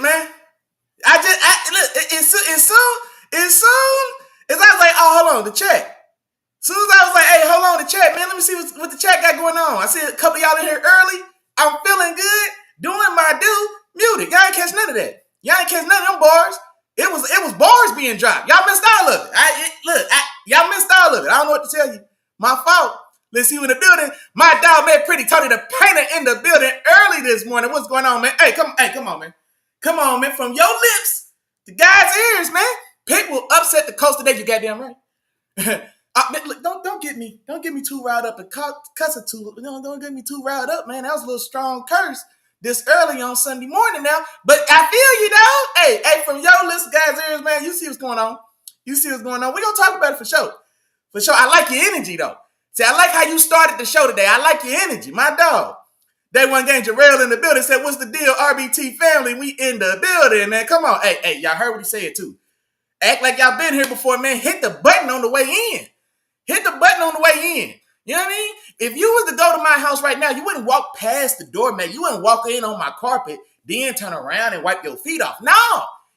man. Look, it's soon as I was like, oh, hold on, the chat. Soon as I was like, hey, hold on, the chat, man. Let me see what the chat got going on. I see a couple of y'all in here early. I'm feeling good, doing my due. Muted. Y'all ain't catch none of that. Y'all ain't catch none of them bars. It was bars being dropped. Y'all missed all of it. Y'all missed all of it. I don't know what to tell you. My fault. Let's see you in the building. My dog, man, Pretty Tony the Painter in the building early this morning. What's going on, man? Hey, come on, man. Come on, man. From your lips to God's ears, man. Pick will upset the Colts today. You goddamn right. Look, don't get me too riled up and cuss it too. Don't get me too riled up, man. That was a little strong curse this early on Sunday morning now. But I feel you, though. Hey, from your lips to God's ears, man. You see what's going on. We're gonna talk about it for sure. For sure. I like your energy though. See, I like how you started the show today. I like your energy, my dog. Day one game, Jarrell in the building said, what's the deal, RBT family? We in the building, man. Come on. Hey, y'all heard what he said, too. Act like y'all been here before, man. Hit the button on the way in. Hit the button on the way in. You know what I mean? If you was to go to my house right now, you wouldn't walk past the door, man. You wouldn't walk in on my carpet, then turn around and wipe your feet off. No.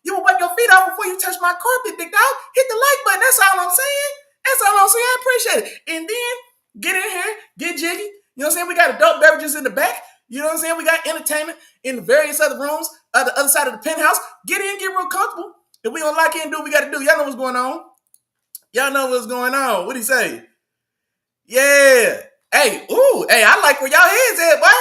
You would wipe your feet off before you touch my carpet, big dog. Hit the like button. That's all I'm saying. I appreciate it. And then get in here, get jiggy. You know what I'm saying? We got adult beverages in the back. You know what I'm saying? We got entertainment in the various other rooms, the other side of the penthouse. Get in, get real comfortable. If we gonna lock in and do what we got to do, y'all know what's going on. What'd he say? Yeah. Hey, I like where y'all heads at, boy.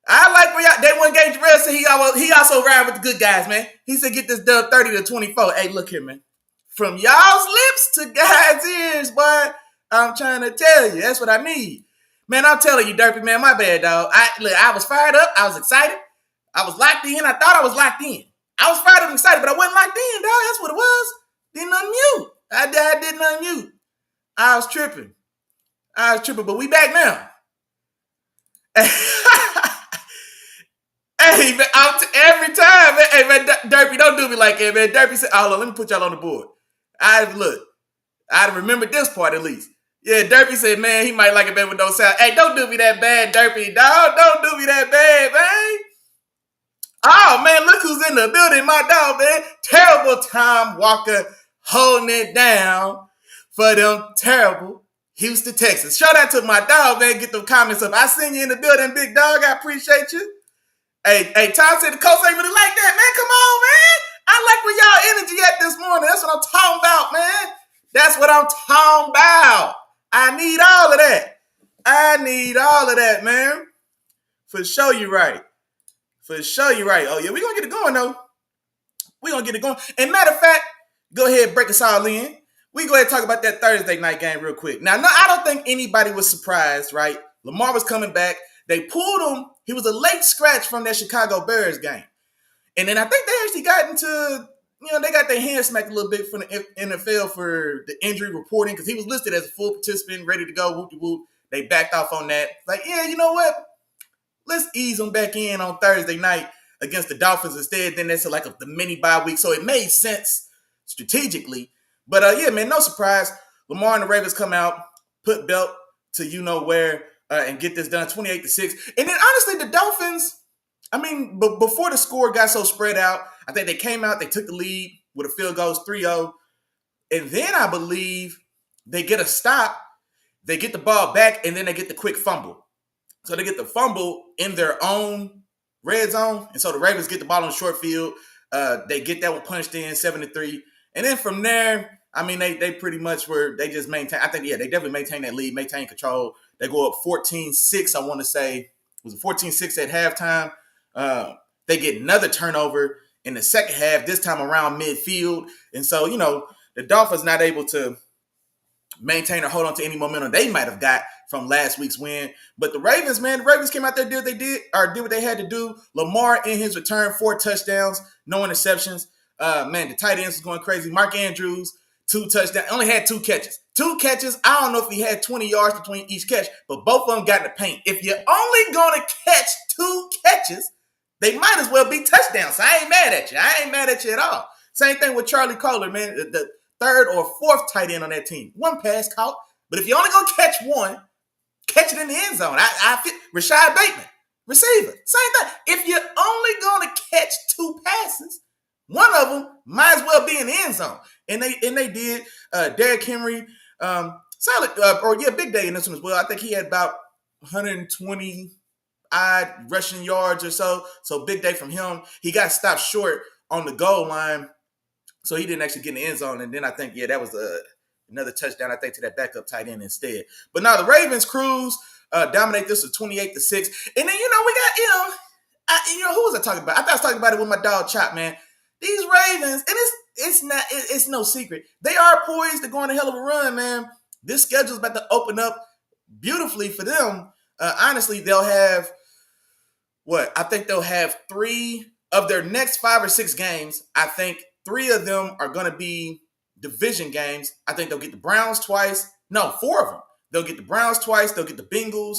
I like where y'all. Day one game, Jarrell said he also ride with the good guys, man. He said get this dub 30-24. Hey, look here, man. From y'all's lips to God's ears, boy. I'm trying to tell you, that's what I need. Man, I'm telling you, Derpy, man, my bad, dog. I was fired up. I was excited. I was locked in. I thought I was locked in. I was fired up and excited, but I wasn't locked in, dog. That's what it was. Didn't unmute. I didn't unmute. I was tripping, but we back now. Hey, man, every time, man. Hey, man, Derpy, don't do me like that, man. Derpy said, oh, let me put y'all on the board. I remembered this part at least. Yeah, Derpy said, man, he might like it better with no sound. Hey, don't do me that bad, Derpy, dog. Don't do me that bad, man. Oh, man, look who's in the building, my dog, man. Terrible Tom Walker holding it down for them terrible Houston Texans. Shout out to my dog, man. Get them comments up. I seen you in the building, big dog. I appreciate you. Hey, Tom said the Colts ain't really like that, man. Come on, man. I like where y'all energy at this morning. That's what I'm talking about, man. That's what I'm talking about. I need all of that, man. For sure you right. Oh, yeah, we're going to get it going, though. And matter of fact, go ahead and break us all in. We go ahead and talk about that Thursday night game real quick. Now, no, I don't think anybody was surprised, right? Lamar was coming back. They pulled him. He was a late scratch from that Chicago Bears game. And then I think they actually got into, they got their hands smacked a little bit from the NFL for the injury reporting because he was listed as a full participant, ready to go, whoop-de-whoop. They backed off on that. Like, yeah, you know what? Let's ease him back in on Thursday night against the Dolphins instead. Then that's like the mini bye week. So it made sense strategically. But, yeah, man, no surprise. Lamar and the Ravens come out, put belt to you-know-where, and get this done 28-6. And then, honestly, the Dolphins, before the score got so spread out, I think they came out, they took the lead with a field goal, 3-0. And then I believe they get a stop, they get the ball back, and then they get the quick fumble. So they get the fumble in their own red zone. And so the Ravens get the ball on the short field. They get that one punched in, 7-3. And then from there, they pretty much they just maintain. I think, yeah, they definitely maintain that lead, maintain control. They go up 14-6, I want to say. It was a 14-6 at halftime. They get another turnover in the second half, this time around midfield. And so, the Dolphins not able to maintain or hold on to any momentum they might have got from last week's win. But the Ravens, man, came out there, did what they had to do. Lamar in his return, 4 touchdowns, no interceptions. The tight ends was going crazy. Mark Andrews, 2 touchdowns, only had 2 catches. 2 catches, I don't know if he had 20 yards between each catch, but both of them got in the paint. If you're only going to catch 2 catches, they might as well be touchdowns. So I ain't mad at you. At all. Same thing with Charlie Kohler, man, the 3rd or 4th tight end on that team. 1 pass caught, but if you're only going to catch 1, catch it in the end zone. I fit Rashad Bateman, receiver. Same thing. If you're only going to catch 2 passes, One of them might as well be in the end zone, and they did. Derrick Henry, solid, big day in this one as well. I think he had about 120 odd rushing yards or so. So big day from him. He got stopped short on the goal line, so he didn't actually get in the end zone. And then I think, that was another touchdown, I think, to that backup tight end instead. But now the Ravens cruise, dominate this with 28-6. And then, we got, who was I talking about? I thought I was talking about it with my dog Chop, man. These Ravens, and it's no secret, they are poised to go on a hell of a run, man. This schedule's about to open up beautifully for them. Honestly, they'll have I think they'll have 3 of their next 5 or 6 games. I think 3 of them are going to be division games. I think they'll get the Browns twice. No, 4 of them. They'll get the Browns twice. They'll get the Bengals.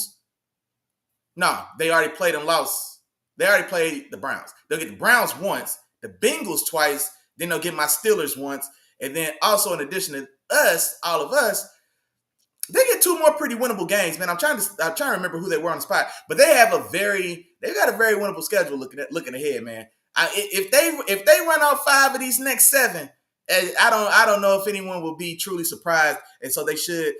No, they already played and lost. They already played the Browns. They'll get the Browns once, the Bengals twice, then they'll get my Steelers once. And then also in addition to us, all of us, they get 2 more pretty winnable games, man. I'm trying to remember who they were on the spot, but they've got a very winnable schedule looking ahead, man. If they run out 5 of these next 7, I don't know if anyone will be truly surprised, and so they should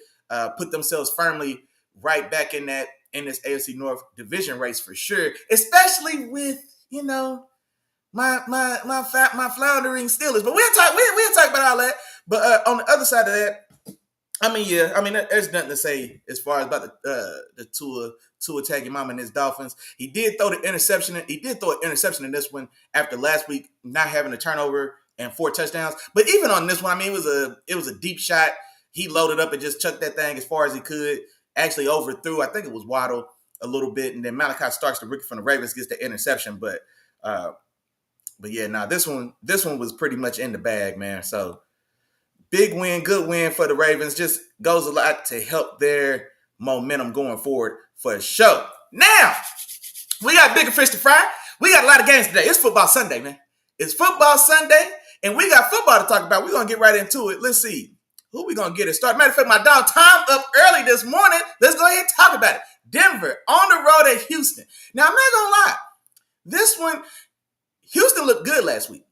put themselves firmly right back in this AFC North division race for sure, especially with my floundering Steelers. But we'll talk about all that. But on the other side of that, there's nothing to say as far as about the Tua tagging mom and his Dolphins. He did throw the interception. He did throw an interception in this one after last week not having a turnover and 4 touchdowns. But even on this one, it was a deep shot. He loaded up and just chucked that thing as far as he could. Actually overthrew, I think it was Waddle a little bit, and then Malachi Starks, the rookie from the Ravens, gets the interception. But yeah, this one was pretty much in the bag, man. So big win, good win for the Ravens. Just goes a lot to help their momentum going forward for sure. Now, we got bigger fish to fry. We got a lot of games today. It's football Sunday, man. It's football Sunday, and we got football to talk about. We're going to get right into it. Let's see. Who we going to get it started? Matter of fact, my dog Tom up early this morning. Let's go ahead and talk about it. Denver on the road at Houston. Now, I'm not going to lie. This one, Houston looked good last week.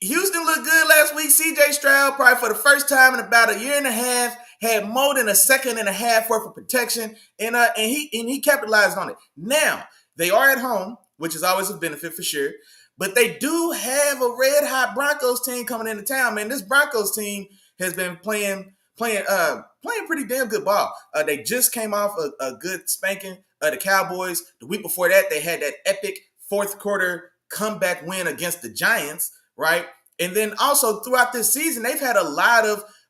CJ Stroud, probably for the first time in about a year and a half, had more than a second and a half worth of protection, and he capitalized on it. Now, they are at home, which is always a benefit for sure, but they do have a red-hot Broncos team coming into town, man. This Broncos team has been playing pretty damn good ball. They just came off a good spanking of the Cowboys. The week before that, they had that epic fourth quarter comeback win against the Giants, right? And then also throughout this season, they've had a lot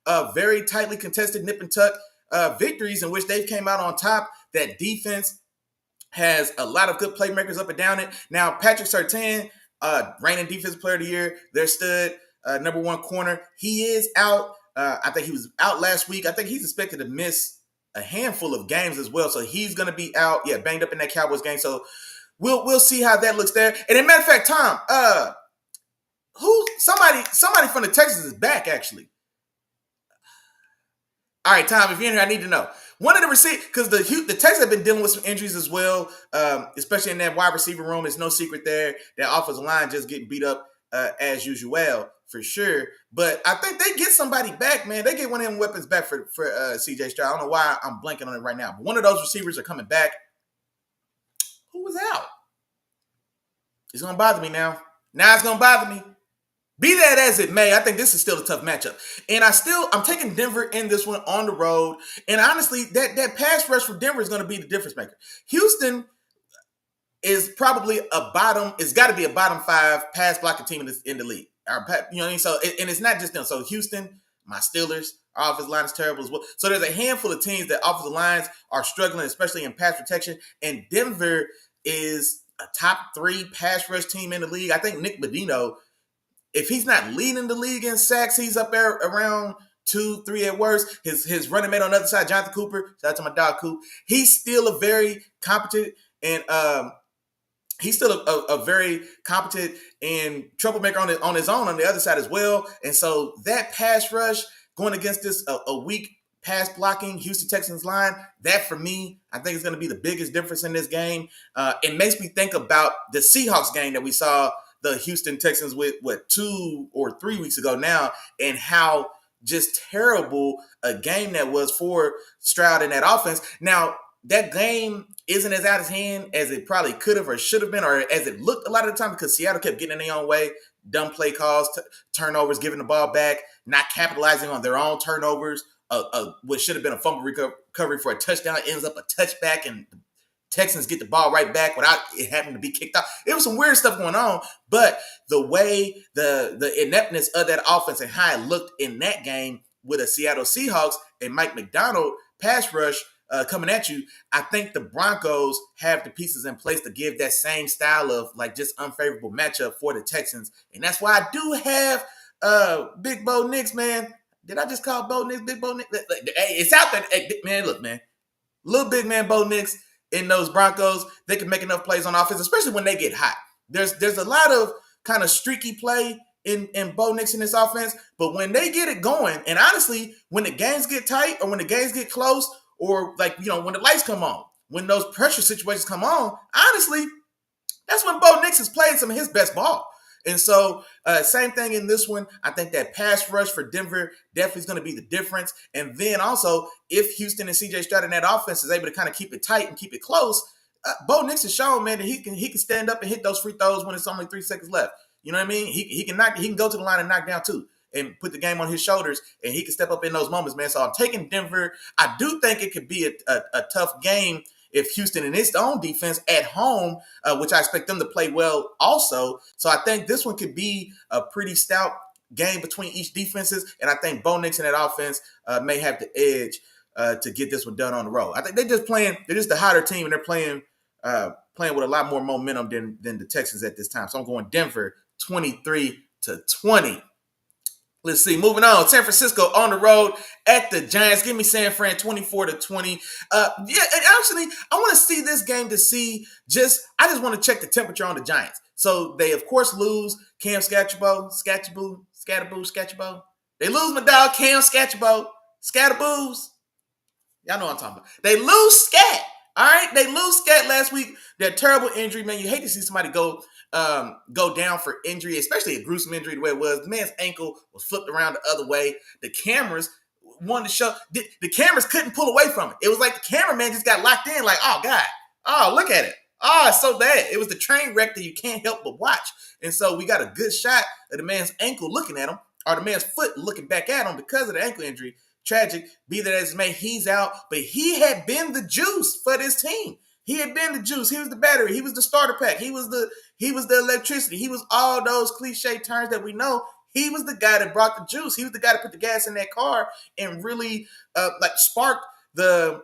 of very tightly contested nip and tuck victories in which they've came out on top. That defense has a lot of good playmakers up and down it. Now, Patrick Surtain, reigning defensive player of the year, their stud, number 1 corner, he is out. I think he was out last week. I think he's expected to miss a handful of games as well. So he's going to be out, banged up in that Cowboys game. So we'll see how that looks there. And as a matter of fact, Tom, somebody from the Texans is back, actually. All right, Tom, if you're in here, I need to know. One of the receivers, because the Texans have been dealing with some injuries as well, especially in that wide receiver room. It's no secret there. That offensive line just getting beat up as usual, for sure. But I think they get somebody back, man. They get one of them weapons back for CJ Stroud. I don't know why I'm blanking on it right now. But one of those receivers are coming back. Who was out? It's going to bother me now. Now it's going to bother me. Be that as it may, I think this is still a tough matchup. And I'm taking Denver in this one on the road. And honestly, that pass rush for Denver is going to be the difference maker. Houston is probably it's got to be a bottom 5 pass blocking team in the league. You know what I mean? So, and it's not just them. So Houston, my Steelers, our offensive line is terrible as well. So there's a handful of teams that offensive lines are struggling, especially in pass protection. And Denver is a top 3 pass rush team in the league. I think Nick Medino, if he's not leading the league in sacks, he's up there around 2, 3 at worst. His running mate on the other side, Jonathan Cooper, shout out to my dog Coop, he's still a very competent and troublemaker on his own on the other side as well. And so that pass rush going against this a weak pass blocking Houston Texans line, that for me, I think is going to be the biggest difference in this game. It makes me think about the Seahawks game that we saw the Houston Texans with 2 or 3 weeks ago now, and how just terrible a game that was for Stroud in that offense. Now, that game isn't as out of hand as it probably could have or should have been, or as it looked a lot of the time, because Seattle kept getting in their own way, dumb play calls, turnovers, giving the ball back, not capitalizing on their own turnovers. What should have been a fumble recovery for a touchdown ends up a touchback, and the Texans get the ball right back without it having to be kicked out. It was some weird stuff going on, but the way the ineptness of that offense and how it looked in that game with a Seattle Seahawks and Mike McDonald pass rush coming at you, I think the Broncos have the pieces in place to give that same style of like just unfavorable matchup for the Texans. And that's why I do have Big Bo Nix, man. Did I just call Bo Nix Big Bo Nix? Hey, it's out there. Hey, man, look, man. Little big man Bo Nix in those Broncos, they can make enough plays on offense, especially when they get hot. There's a lot of kind of streaky play in Bo Nix in this offense, but when they get it going, and honestly, when the games get tight or when the games get close, or like, when the lights come on, when those pressure situations come on, honestly, that's when Bo Nix has played some of his best ball. And so, same thing in this one. I think that pass rush for Denver definitely is going to be the difference. And then also, if Houston and CJ Stroud in that offense is able to kind of keep it tight and keep it close, Bo Nix has shown, man, that he can stand up and hit those free throws when it's only 3 seconds left. You know what I mean? He can go to the line and knock down too, and put the game on his shoulders, and he can step up in those moments, man. So I'm taking Denver. I do think it could be a tough game if Houston in its own defense at home, which I expect them to play well also. So I think this one could be a pretty stout game between each defenses, and I think Bo Nix in that offense may have the edge to get this one done on the road. I think they're just the hotter team, and they're playing with a lot more momentum than the Texans at this time. So I'm going Denver 23-20. Let's see. Moving on. San Francisco on the road at the Giants. Give me San Fran 24-20. And actually, I want to see this game to see I just want to check the temperature on the Giants. So they, of course, lose Cam Scatchabo. They lose my dog, Cam Scatchabo. Scatterboos. Y'all know what I'm talking about. They lose Scat. All right? They lose Scat last week. That terrible injury, man. You hate to see somebody go down for injury, especially a gruesome injury the way it was. The man's ankle was flipped around the other way. The cameras wanted to show. The cameras couldn't pull away from it. It was like the cameraman just got locked in like, oh, God. Oh, look at it. Oh, it's so bad. It was the train wreck that you can't help but watch. And so we got a good shot of the man's ankle looking at him, or the man's foot looking back at him because of the ankle injury. Tragic. Be that as it may, he's out. But he had been the juice for this team. He had been the juice. He was the battery. He was the starter pack. He was the electricity. He was all those cliche terms that we know. He was the guy that brought the juice. He was the guy that put the gas in that car and really sparked the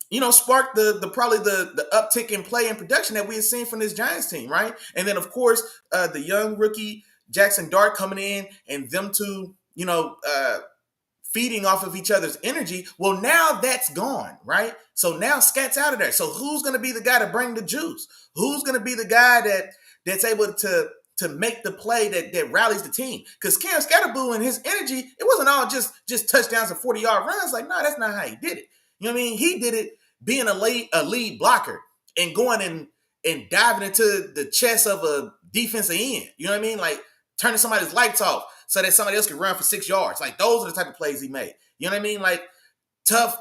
probably the uptick in play and production that we had seen from this Giants team, right? And then of course the young rookie Jackson Dart coming in and them two, feeding off of each other's energy. Well, now that's gone, right? So now Scat's out of there. So who's going to be the guy to bring the juice? Who's going to be the guy that's able to make the play that rallies the team? Because Cam Scatterboo and his energy, it wasn't all just touchdowns and 40-yard runs. Like, no, that's not how he did it. You know what I mean? He did it being a lead blocker and going and diving into the chest of a defensive end. You know what I mean? Like turning somebody's lights off so that somebody else can run for 6 yards. Like those are the type of plays he made. You know what I mean? Like tough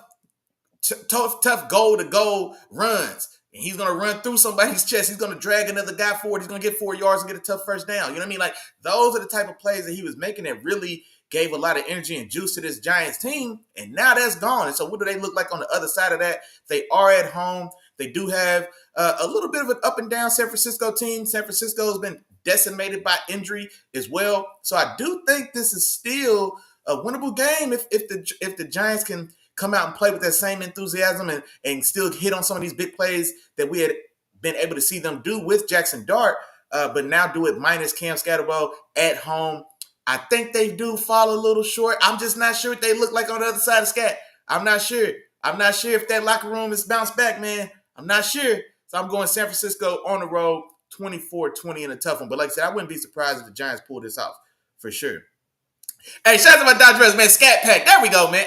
goal-to-goal runs. And he's going to run through somebody's chest. He's going to drag another guy forward. He's going to get 4 yards and get a tough first down. You know what I mean? Like those are the type of plays that he was making that really gave a lot of energy and juice to this Giants team. And now that's gone. And so what do they look like on the other side of that? They are at home. They do have a little bit of an up and down San Francisco team. San Francisco has been decimated by injury as well. So I do think this is still a winnable game if the Giants can come out and play with that same enthusiasm and still hit on some of these big plays that we had been able to see them do with Jackson Dart, but now do it minus Cam Scatterbo at home. I think they do fall a little short. I'm just not sure what they look like on the other side of Scat. I'm not sure. I'm not sure if that locker room is bounced back, man. I'm not sure. So I'm going San Francisco on the road, 24-20 in a tough one. But like I said, I wouldn't be surprised if the Giants pull this off for sure. Hey, shout out to my Dodgers, man. Scat Pack. There we go, man.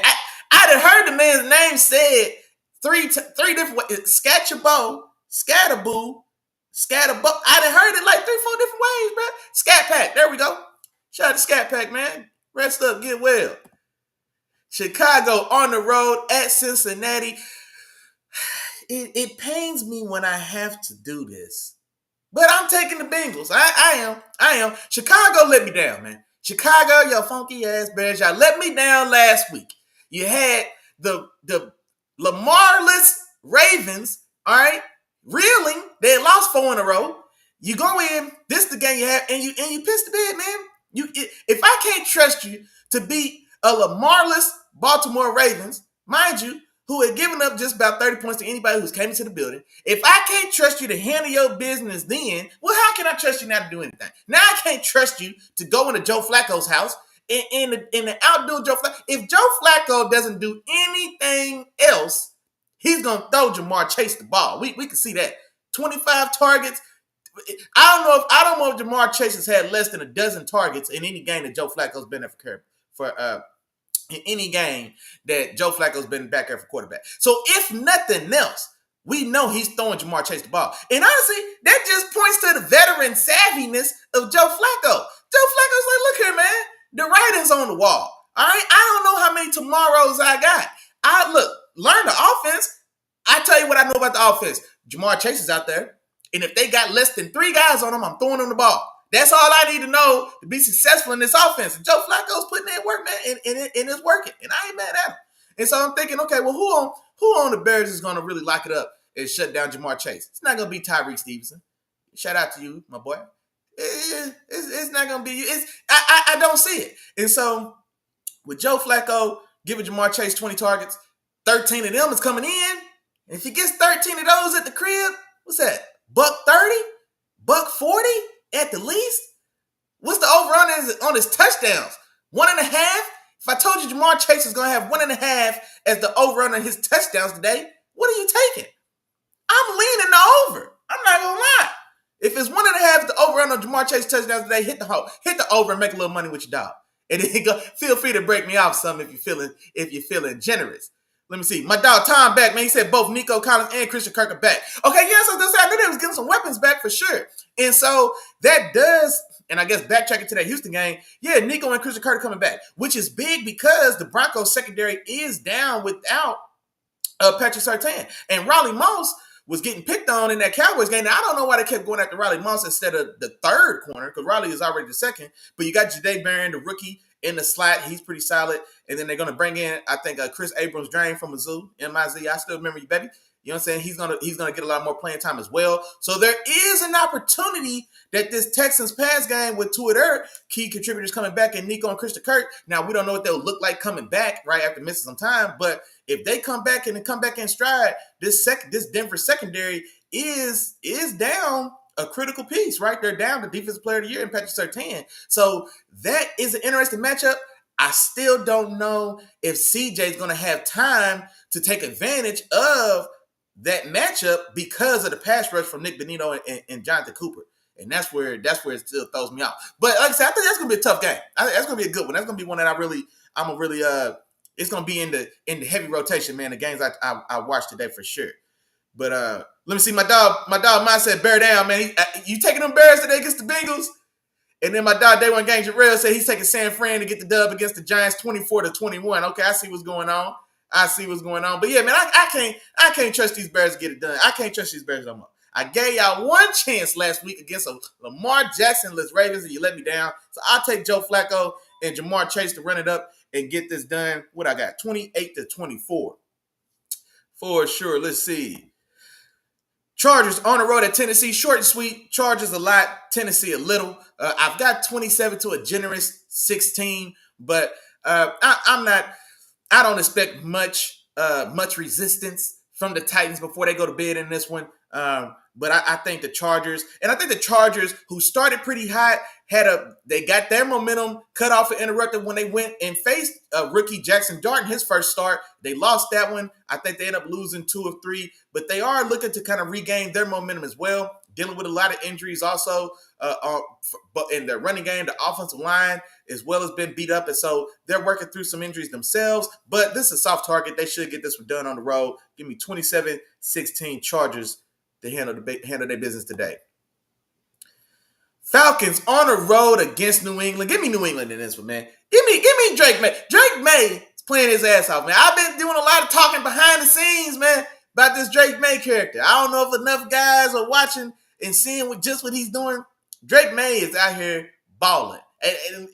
I'd have heard the man's name said three different ways. Scatchabo, Scatterboo, Scatterbuck. I done heard it like 3-4 different ways, bro. Scat Pack. There we go. Shout out to Scat Pack, man. Rest up, get well. Chicago on the road at Cincinnati. It pains me when I have to do this. But I'm taking the Bengals. I am. Chicago let me down, man. Chicago, your funky ass Bears, y'all let me down last week. You had the Lamarless Ravens, all right, reeling. They had lost 4 in a row. You go in, this the game you have, and you piss the bed, man. If I can't trust you to beat a Lamarless Baltimore Ravens, mind you, who had given up just about 30 points to anybody who's came into the building. If I can't trust you to handle your business then, well, how can I trust you not to do anything? Now I can't trust you to go into Joe Flacco's house and outdo Joe Flacco. If Joe Flacco doesn't do anything else, he's going to throw Jamar Chase the ball. We can see that. 25 targets. I don't know if Jamar Chase has had less than a dozen targets in any game that Joe Flacco's been there for in any game that Joe Flacco's been back there for quarterback. So if nothing else, we know he's throwing Jamar Chase the ball. And honestly, that just points to the veteran savviness of Joe Flacco. Joe Flacco's like, look here, man, the writing's on the wall. All right, I don't know how many tomorrows I got. Learn the offense. I tell you what I know about the offense. Jamar Chase is out there. And if they got less than 3 guys on them, I'm throwing them the ball. That's all I need to know to be successful in this offense. And Joe Flacco's putting in work, man, and it's working. And I ain't mad at him. And so I'm thinking, okay, well, who on the Bears is going to really lock it up and shut down Jamar Chase? It's not going to be Tyreek Stevenson. Shout out to you, my boy. It's not going to be you. I don't see it. And so with Joe Flacco giving Jamar Chase 20 targets, 13 of them is coming in. And if he gets 13 of those at the crib, what's that? $130? $140? At the least? What's the over on his touchdowns? 1.5? If I told you Jamar Chase is going to have 1.5 as the over on his touchdowns today, what are you taking? I'm leaning the over. I'm not going to lie. If it's 1.5 the over on Jamar Chase touchdowns today, hit the over and make a little money with your dog. And then feel free to break me off some if you're feeling generous. Let me see. My dog Tom back, man. He said both Nico Collins and Christian Kirk are back. Okay, yes, I was going to say, I knew they was getting some weapons back for sure. And so that does, and I guess backtracking to that Houston game, yeah, Nico and Christian Kirk are coming back, which is big because the Broncos secondary is down without Patrick Surtain. And Raleigh Moss was getting picked on in that Cowboys game. Now, I don't know why they kept going after Raleigh Moss instead of the third corner, because Raleigh is already the second. But you got Jadae Barron, the rookie, in the slot. He's pretty solid. And then they're going to bring in, I think, Chris Abrams-Drain from Mizzou, MIZ. I still remember you, baby. You know what I'm saying? He's gonna get a lot more playing time as well. So there is an opportunity that this Texans pass game with two of their key contributors coming back, and Nico and Christian Kirk. Now, we don't know what they'll look like coming back right after missing some time, but if they come back and come back in stride, this Denver secondary is down a critical piece, right? They're down the defensive player of the year in Patrick Surtain. So that is an interesting matchup. I still don't know if CJ is going to have time to take advantage of that matchup because of the pass rush from Nick Bonito and Jonathan Cooper. And that's where it still throws me off. But like I said, I think that's going to be a tough game. That's going to be a good one. That's going to be one that it's going to be in the heavy rotation, man, the games I watched today for sure. But let me see, my dog Mine said bear down, man. You taking them Bears today against the Bengals? And then my dog Day One Gang Jarrell said he's taking San Fran to get the dub against the Giants 24-21. Okay, I see what's going on. But yeah, man, I can't trust these Bears to get it done. I can't trust these Bears no more. I gave y'all one chance last week against a Lamar Jackson-less Ravens, and you let me down. So I'll take Joe Flacco and Jamar Chase to run it up and get this done. What I got? 28-24. For sure. Let's see. Chargers on the road at Tennessee. Short and sweet. Chargers a lot. Tennessee a little. I've got 27 to a generous 16, but I don't expect much resistance from the Titans before they go to bed in this one. But I think the Chargers, who started pretty hot, they got their momentum cut off and interrupted when they went and faced rookie Jackson Dart in his first start. They lost that one. I think they ended up losing 2 of 3, but they are looking to kind of regain their momentum as well, dealing with a lot of injuries also. But in their running game, the offensive line as well has been beat up, and so they're working through some injuries themselves. But this is a soft target. They should get this one done on the road. Give me 27-16 Chargers to handle their business today. Falcons on the road against New England. Give me New England in this one, man. Give me Drake May. Drake May is playing his ass off, man. I've been doing a lot of talking behind the scenes, man, about this Drake May character. I don't know if enough guys are watching and seeing what he's doing. Drake May is out here balling.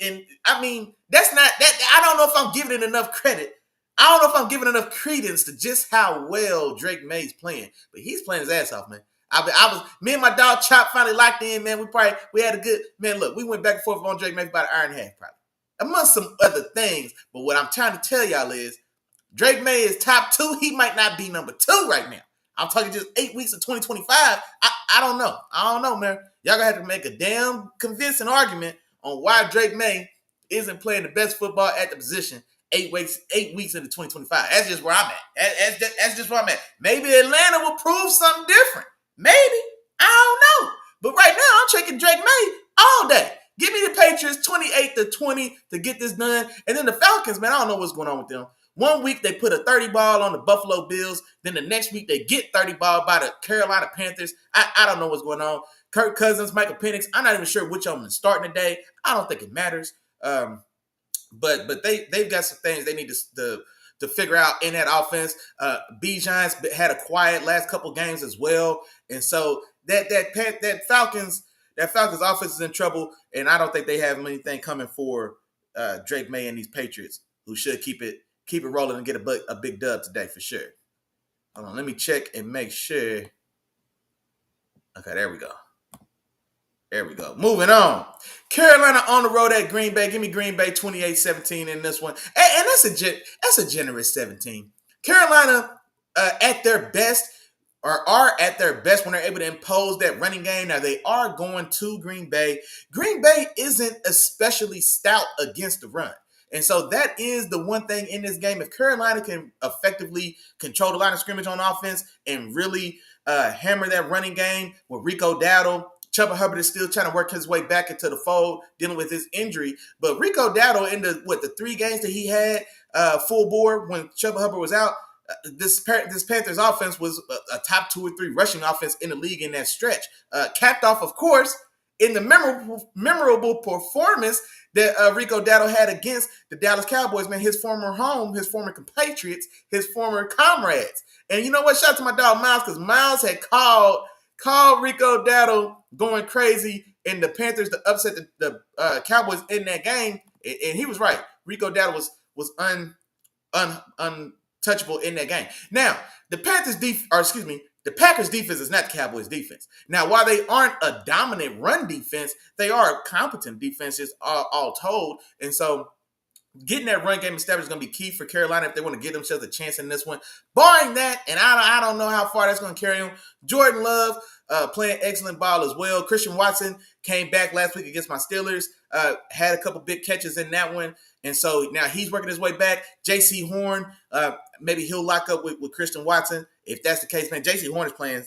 And I mean, that's not that. I don't know if I'm giving it enough credit. I don't know if I'm giving enough credence to just how well Drake May's playing, but he's playing his ass off, man. Me and my dog Chop finally locked in, man. We had a good, man, look, we went back and forth on Drake May for about an hour and a half, probably. Amongst some other things, but what I'm trying to tell y'all is Drake May is top 2. He might not be number 2 right now. I'm talking just 8 weeks of 2025. I don't know. I don't know, man. Y'all gonna have to make a damn convincing argument on why Drake May isn't playing the best football at the position 8 weeks into 2025. That's just where I'm at. That's just where I'm at. Maybe Atlanta will prove something different. Maybe. I don't know. But right now, I'm checking Drake May all day. Give me the Patriots 28-20 to get this done. And then the Falcons, man, I don't know what's going on with them. One week, they put a 30 ball on the Buffalo Bills. Then the next week, they get 30 ball by the Carolina Panthers. I don't know what's going on. Kirk Cousins, Michael Penix. I'm not even sure which of them is starting today. I don't think it matters. But they've got some things they need to figure out in that offense. Bijan's had a quiet last couple games as well, and so that Falcons offense is in trouble, and I don't think they have anything coming for Drake May and these Patriots, who should keep it rolling and get a big dub today for sure. Hold on, let me check and make sure. Okay, there we go. Moving on. Carolina on the road at Green Bay. Give me Green Bay 28-17 in this one. And that's a generous 17. Carolina at their best are at their best when they're able to impose that running game. Now, they are going to Green Bay. Green Bay isn't especially stout against the run. And so that is the one thing in this game. If Carolina can effectively control the line of scrimmage on offense and really hammer that running game with Rico Dowdle, Chuba Hubbard is still trying to work his way back into the fold, dealing with his injury. But Rico Dowdle, in the 3 games that he had full board when Chuba Hubbard was out, this Panthers offense was a top 2 or 3 rushing offense in the league in that stretch. Capped off, of course, in the memorable performance that Rico Dowdle had against the Dallas Cowboys, man, his former home, his former compatriots, his former comrades. And you know what? Shout out to my dog Miles, because Miles had called Rico Dowdle going crazy in the Panthers to upset the Cowboys in that game, and he was right. Rico Dowdle was untouchable in that game. Now, the Packers defense is not the Cowboys defense. Now, while they aren't a dominant run defense, they are competent defenses all told, and so getting that run game established is going to be key for Carolina if they want to give themselves a chance in this one. Barring that, and I don't know how far that's going to carry them, Jordan Love playing excellent ball as well. Christian Watson came back last week against my Steelers, had a couple big catches in that one, and so now he's working his way back. J.C. Horn, maybe he'll lock up with Christian Watson. If that's the case, man, J.C. Horn is playing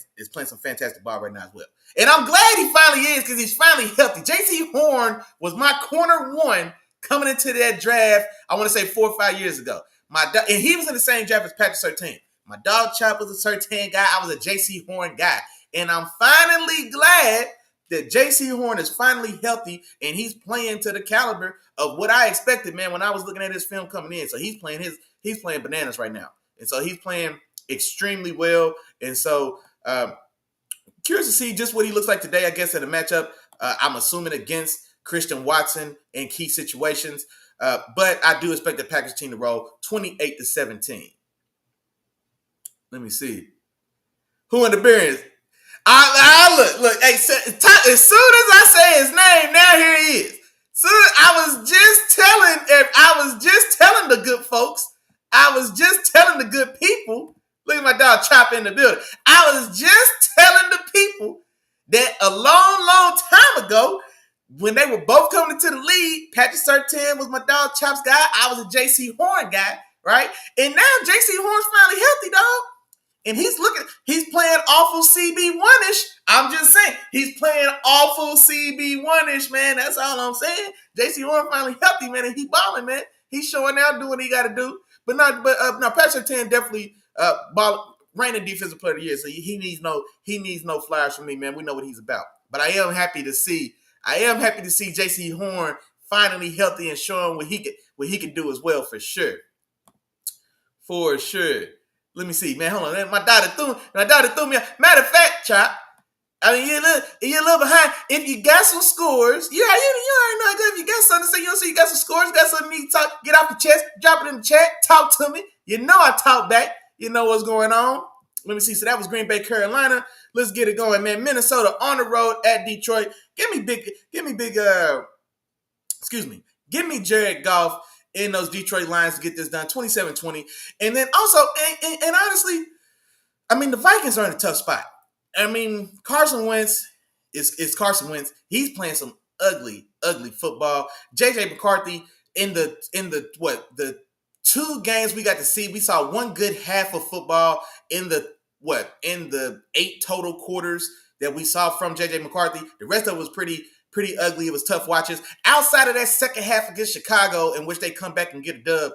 some fantastic ball right now as well. And I'm glad he finally is, because he's finally healthy. J.C. Horn was my corner 1 coming into that draft, I want to say 4 or 5 years ago. And he was in the same draft as Patrick Surtain. My dog Chop was a Surtain guy. I was a J.C. Horn guy. And I'm finally glad that J.C. Horn is finally healthy and he's playing to the caliber of what I expected, man, when I was looking at his film coming in. So he's playing bananas right now. And so he's playing extremely well. And so curious to see just what he looks like today, I guess, in a matchup. I'm assuming against Christian Watson in key situations. But I do expect the Packers team to roll 28-17. Let me see. Who in the Bears? Look. Hey, as soon as I say his name, now here he is. I was just telling the good folks. I was just telling the good people. Look at my dog Chop in the building. I was just telling the people that a long time ago, when they were both coming into the league, Patrick Surtain was my dog Chop's guy. I was a J.C. Horn guy, right? And now J.C. Horn's finally healthy, dog. And he's playing awful CB1-ish. I'm just saying, he's playing awful CB1-ish, man. That's all I'm saying. J.C. Horn finally healthy, man, and he balling, man. He's showing out, doing what he got to do. But Patrick Surtain definitely reigning defensive player of the year. So he needs no flyers from me, man. We know what he's about. But I am happy to see J.C. Horn finally healthy and showing what he can do as well, for sure. For sure. Let me see, man. Hold on. My daughter threw me. Matter of fact, Chop, I mean, you're a little behind. If you got some scores, you already know. If you got something to say, you got some scores, got something to talk, get off the chest, drop it in the chat, talk to me. You know I talk back. You know what's going on. Let me see. So that was Green Bay, Carolina. Let's get it going, man. Minnesota on the road at Detroit. Give me Jared Goff in those Detroit Lions to get this done, 27-20. And then also, and honestly, I mean, the Vikings are in a tough spot. I mean, Carson Wentz is Carson Wentz. He's playing some ugly football. JJ McCarthy in the 2 games we got to see, we saw one good half of football in the 8 total quarters that we saw from JJ McCarthy. The rest of it was pretty ugly. It was tough watches. Outside of that second half against Chicago, in which they come back and get a dub,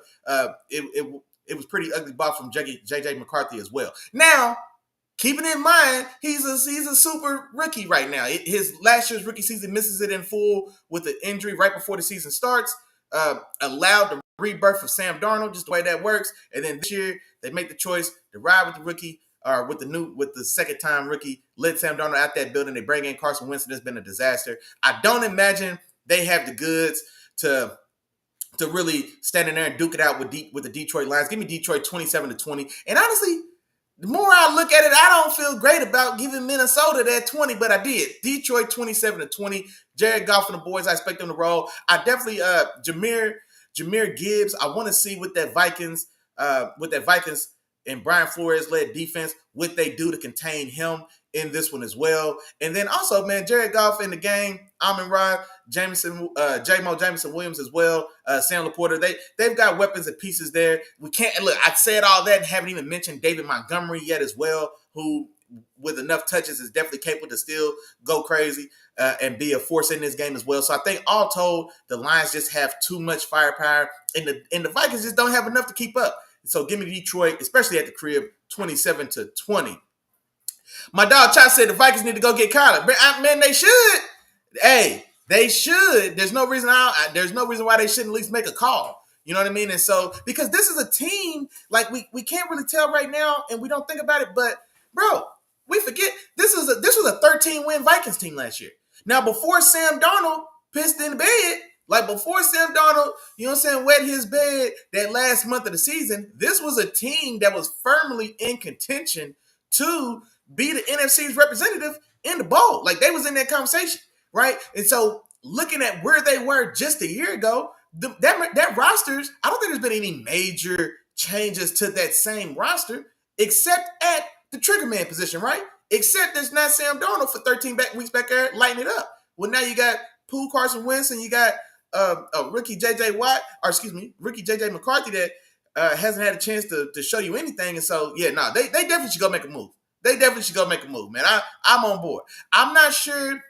it was pretty ugly ball from JJ McCarthy as well. Now, keeping in mind, he's a super rookie right now. His last year's rookie season misses it in full with an injury right before the season starts. Allowed the rebirth of Sam Darnold, just the way that works. And then this year, they make the choice to ride with the rookie, or with the second-time rookie, let Sam Darnold out that building. They bring in Carson Wentz, and it's been a disaster. I don't imagine they have the goods to really stand in there and duke it out with the Detroit Lions. Give me Detroit 27-20. And honestly, the more I look at it, I don't feel great about giving Minnesota that 20, but I did. Detroit 27-20. Jared Goff and the boys, I expect them to roll. I definitely Jahmyr Gibbs. I want to see what that Vikings and Brian Flores led defense, what they do to contain him in this one as well. And then also, man, Jared Goff in the game, Amon-Ra, J-Mo Jameson Williams as well, Sam Laporta. They've got weapons and pieces there. We can't look. I said all that and haven't even mentioned David Montgomery yet as well, who with enough touches is definitely capable to still go crazy and be a force in this game as well. So I think all told, the Lions just have too much firepower, and the Vikings just don't have enough to keep up. So give me Detroit, especially at the crib, 27-20. My dog Chop said the Vikings need to go get Kyler. Man, they should. Hey, they should. There's no reason why they shouldn't at least make a call. You know what I mean? And so, because this is a team, like we can't really tell right now, and we don't think about it, but bro, we forget this was a 13-win Vikings team last year. Now, before Sam Darnold pissed in the bed, like before Sam Darnold, you know what I'm saying, wet his bed that last month of the season, this was a team that was firmly in contention to be the NFC's representative in the bowl. Like, they was in that conversation, right? And so, looking at where they were just a year ago, that rosters, I don't think there's been any major changes to that same roster, except at the trigger man position, right? Except there's not Sam Darnold for 13 weeks back there lighting it up. Well, now you got Pooh Carson Wentz, and you got a rookie JJ McCarthy that hasn't had a chance to show you anything. And so, yeah, no, they definitely should go make a move. They definitely should go make a move, man. I'm on board. I'm not sure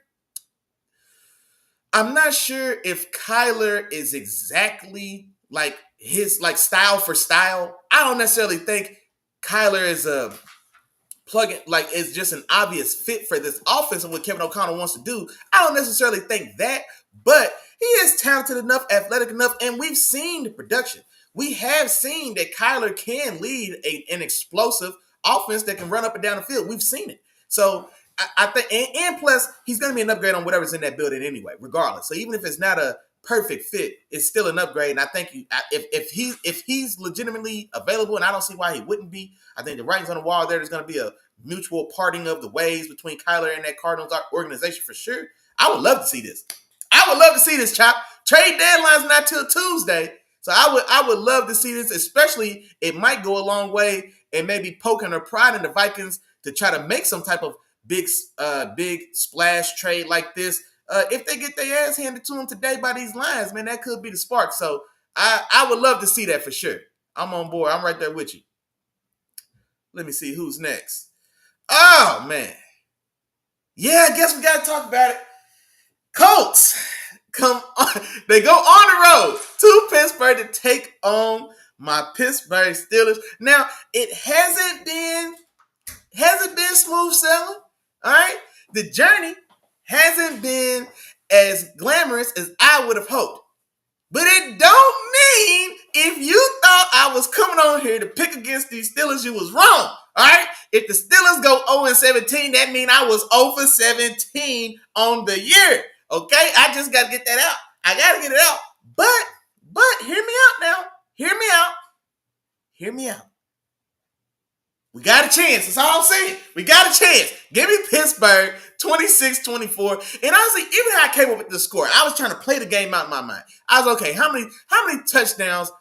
if Kyler is exactly like his style for style. I don't necessarily think Kyler is a plug-in, like it's just an obvious fit for this offense and what Kevin O'Connell wants to do. I don't necessarily think that, but he is talented enough, athletic enough, and we've seen the production. We have seen that Kyler can lead an explosive offense that can run up and down the field. We've seen it. So I think, and plus, he's going to be an upgrade on whatever's in that building anyway, regardless. So even if it's not a perfect fit, it's still an upgrade. And I think if he's legitimately available, and I don't see why he wouldn't be, I think the writing's on the wall there. There's going to be a mutual parting of the ways between Kyler and that Cardinals organization for sure. I would love to see this. Chop. Trade deadline's not till Tuesday. So I would love to see this, especially it might go a long way and maybe poking their pride in the Vikings to try to make some type of big splash trade like this. If they get their ass handed to them today by these Lions, man, that could be the spark. So I would love to see that for sure. I'm on board. I'm right there with you. Let me see who's next. Oh, man. Yeah, I guess we got to talk about it. Colts come on. They go on the road to Pittsburgh to take on my Pittsburgh Steelers. Now, it hasn't been hasn't been smooth sailing. All right, the journey hasn't been as glamorous as I would have hoped. But it don't mean if you thought I was coming on here to pick against these Steelers, you was wrong. All right? If the Steelers go 0-17, that means I was 0-17 on the year. Okay? I just got to get that out. I got to get it out. But, hear me out now. Hear me out. Hear me out. We got a chance. That's all I'm saying. We got a chance. Give me Pittsburgh 26-24. And honestly, even how I came up with this score, I was trying to play the game out in my mind. I was okay. How many touchdowns?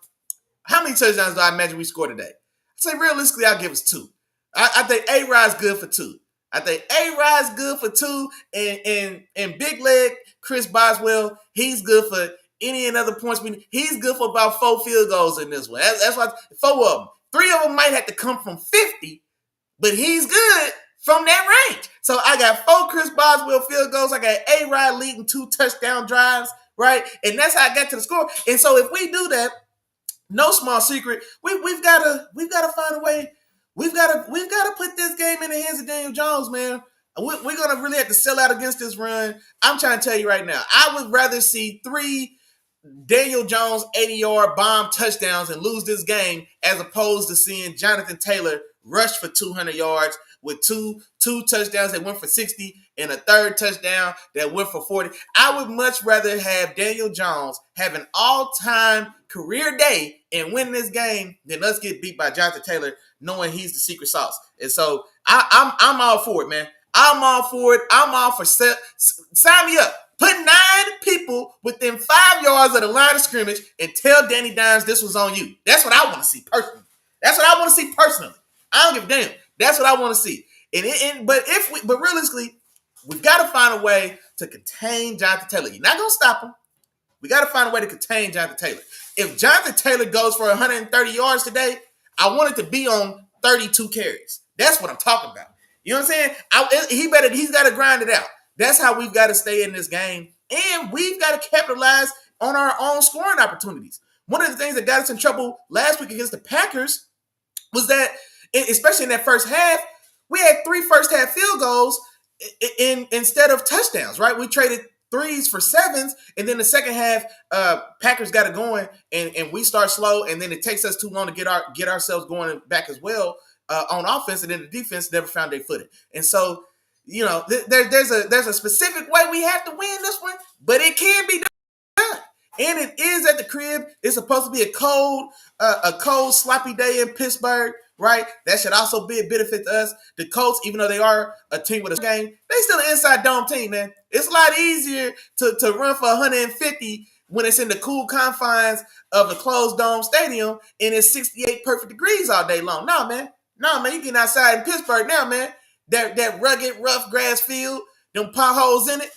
How many touchdowns do I imagine we score today? I say realistically, I'll give us 2. I think A-Rod's good for 2. I think A-Rod's good for 2, and Big Leg Chris Boswell, he's good for any and other points. He's good for about 4 field goals in this one. That's why 4 of them. 3 of them might have to come from 50, but he's good from that range. So I got 4 Chris Boswell field goals. I got A-Rod leading 2 touchdown drives, right? And that's how I got to the score. And so if we do that, no small secret, we've got to find a way. We've got to put this game in the hands of Daniel Jones, man. We're gonna really have to sell out against this run. I'm trying to tell you right now, I would rather see 3 Daniel Jones 80-yard bomb touchdowns and lose this game as opposed to seeing Jonathan Taylor rush for 200 yards with two touchdowns that went for 60 and a third touchdown that went for 40. I would much rather have Daniel Jones have an all-time career day and win this game than us get beat by Jonathan Taylor knowing he's the secret sauce. And so I'm all for it, man. I'm all for it. I'm all for sign me up. Put 9 people within 5 yards of the line of scrimmage and tell Danny Dimes this was on you. That's what I want to see personally. That's what I want to see personally. I don't give a damn. That's what I want to see. But realistically, we've got to find a way to contain Jonathan Taylor. You're not gonna stop him. We got to find a way to contain Jonathan Taylor. If Jonathan Taylor goes for 130 yards today, I want it to be on 32 carries. That's what I'm talking about. You know what I'm saying? He's got to grind it out. That's how we've got to stay in this game. And we've got to capitalize on our own scoring opportunities. One of the things that got us in trouble last week against the Packers was that, especially in that first half, we had 3 first-half field goals instead of touchdowns, right? We traded 3s for 7s, and then the second half, Packers got it going, and we start slow, and then it takes us too long to get ourselves going back as well on offense, and then the defense never found their footing. And so, you know, there's a specific way we have to win this one, but it can be done. And it is at the crib. It's supposed to be a cold, sloppy day in Pittsburgh, right? That should also be a benefit to us. The Colts, even though they are a team with a game, they still an inside dome team, man. It's a lot easier to run for 150 when it's in the cool confines of the closed dome stadium and it's 68 perfect degrees all day long. No, man, you getting outside in Pittsburgh now, man. That rugged, rough grass field, them potholes in it.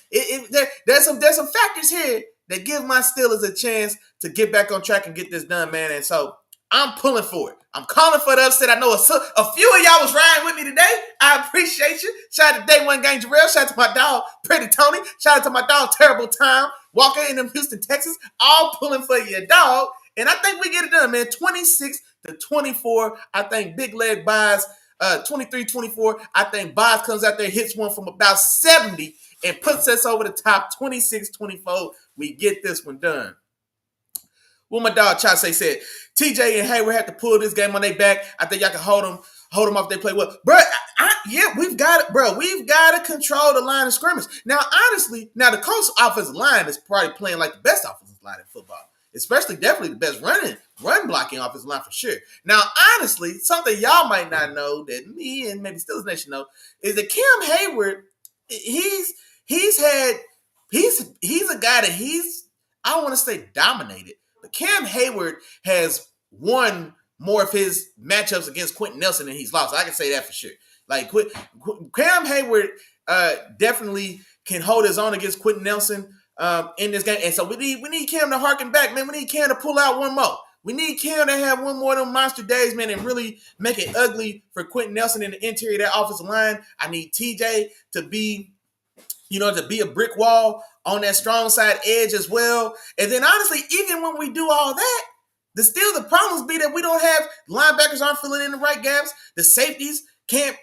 There's some factors here that give my Steelers a chance to get back on track and get this done, man. And so I'm pulling for it. I'm calling for the upset. I know a few of y'all was riding with me today. I appreciate you. Shout out to Day One Gang Jarrell. Shout out to my dog, Pretty Tony. Shout out to my dog, Terrible Time. Walker in them Houston, Texas. All pulling for your dog. And I think we get it done, man. 26-24. I think Big Leg buys 23-24. I think Boz comes out there, hits one from about 70 and puts us over the top. 26-24. We get this one done. What my dog Chase said, TJ and Hayward have to pull this game on their back. I think y'all can hold them off. They play well, bro. We've got it, bro. We've got to control the line of scrimmage. Now, honestly, the Colts offensive line is probably playing like the best offensive line in football, especially definitely the best run blocking offensive line for sure. Now, honestly, something y'all might not know that me and maybe Steelers Nation know is that Cam Hayward, he's a guy that I don't want to say dominated, but Cam Hayward has won more of his matchups against Quentin Nelson than he's lost. I can say that for sure. Like Cam Hayward definitely can hold his own against Quentin Nelson in this game. And so we need Cam to harken back, man. We need Cam to pull out one more. We need Cam to have one more of them monster days, man, and really make it ugly for Quentin Nelson in the interior of that offensive line. I need TJ to be a brick wall on that strong side edge as well. And then honestly, even when we do all that, the problems be that we don't have linebackers aren't filling in the right gaps. The safeties can't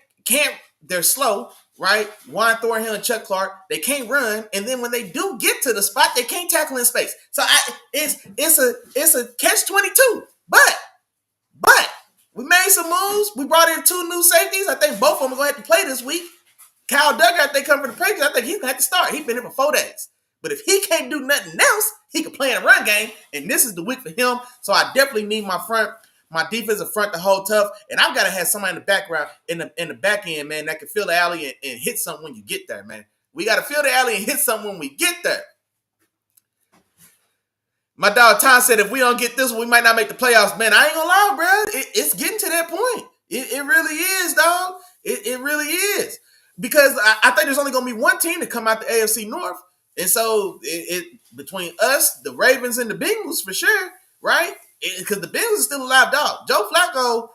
they're slow, right? Juan Thornhill and Chuck Clark, they can't run, and then when they do get to the spot, they can't tackle in space. So it's a catch-22. But we made some moves. We brought in 2 new safeties. I think both of them are going to have to play this week. Kyle Duggar, if they come for the practice, I think he's going to have to start. He's been here for 4 days. But if he can't do nothing else, he can play in a run game, and this is the week for him. So I definitely need my defensive front to hold tough, and I've got to have somebody in the background, in the back end, man, that can fill the alley and hit something when you get there, man. We got to fill the alley and hit something when we get there. My dog Tom said, if we don't get this one, we might not make the playoffs. Man, I ain't gonna lie, bro. It's getting to that point. It really is, dog. It really is. Because I think there's only gonna be one team to come out the AFC North. And so between us, the Ravens, and the Bengals for sure, right? Because the Bengals are still a live dog. Joe Flacco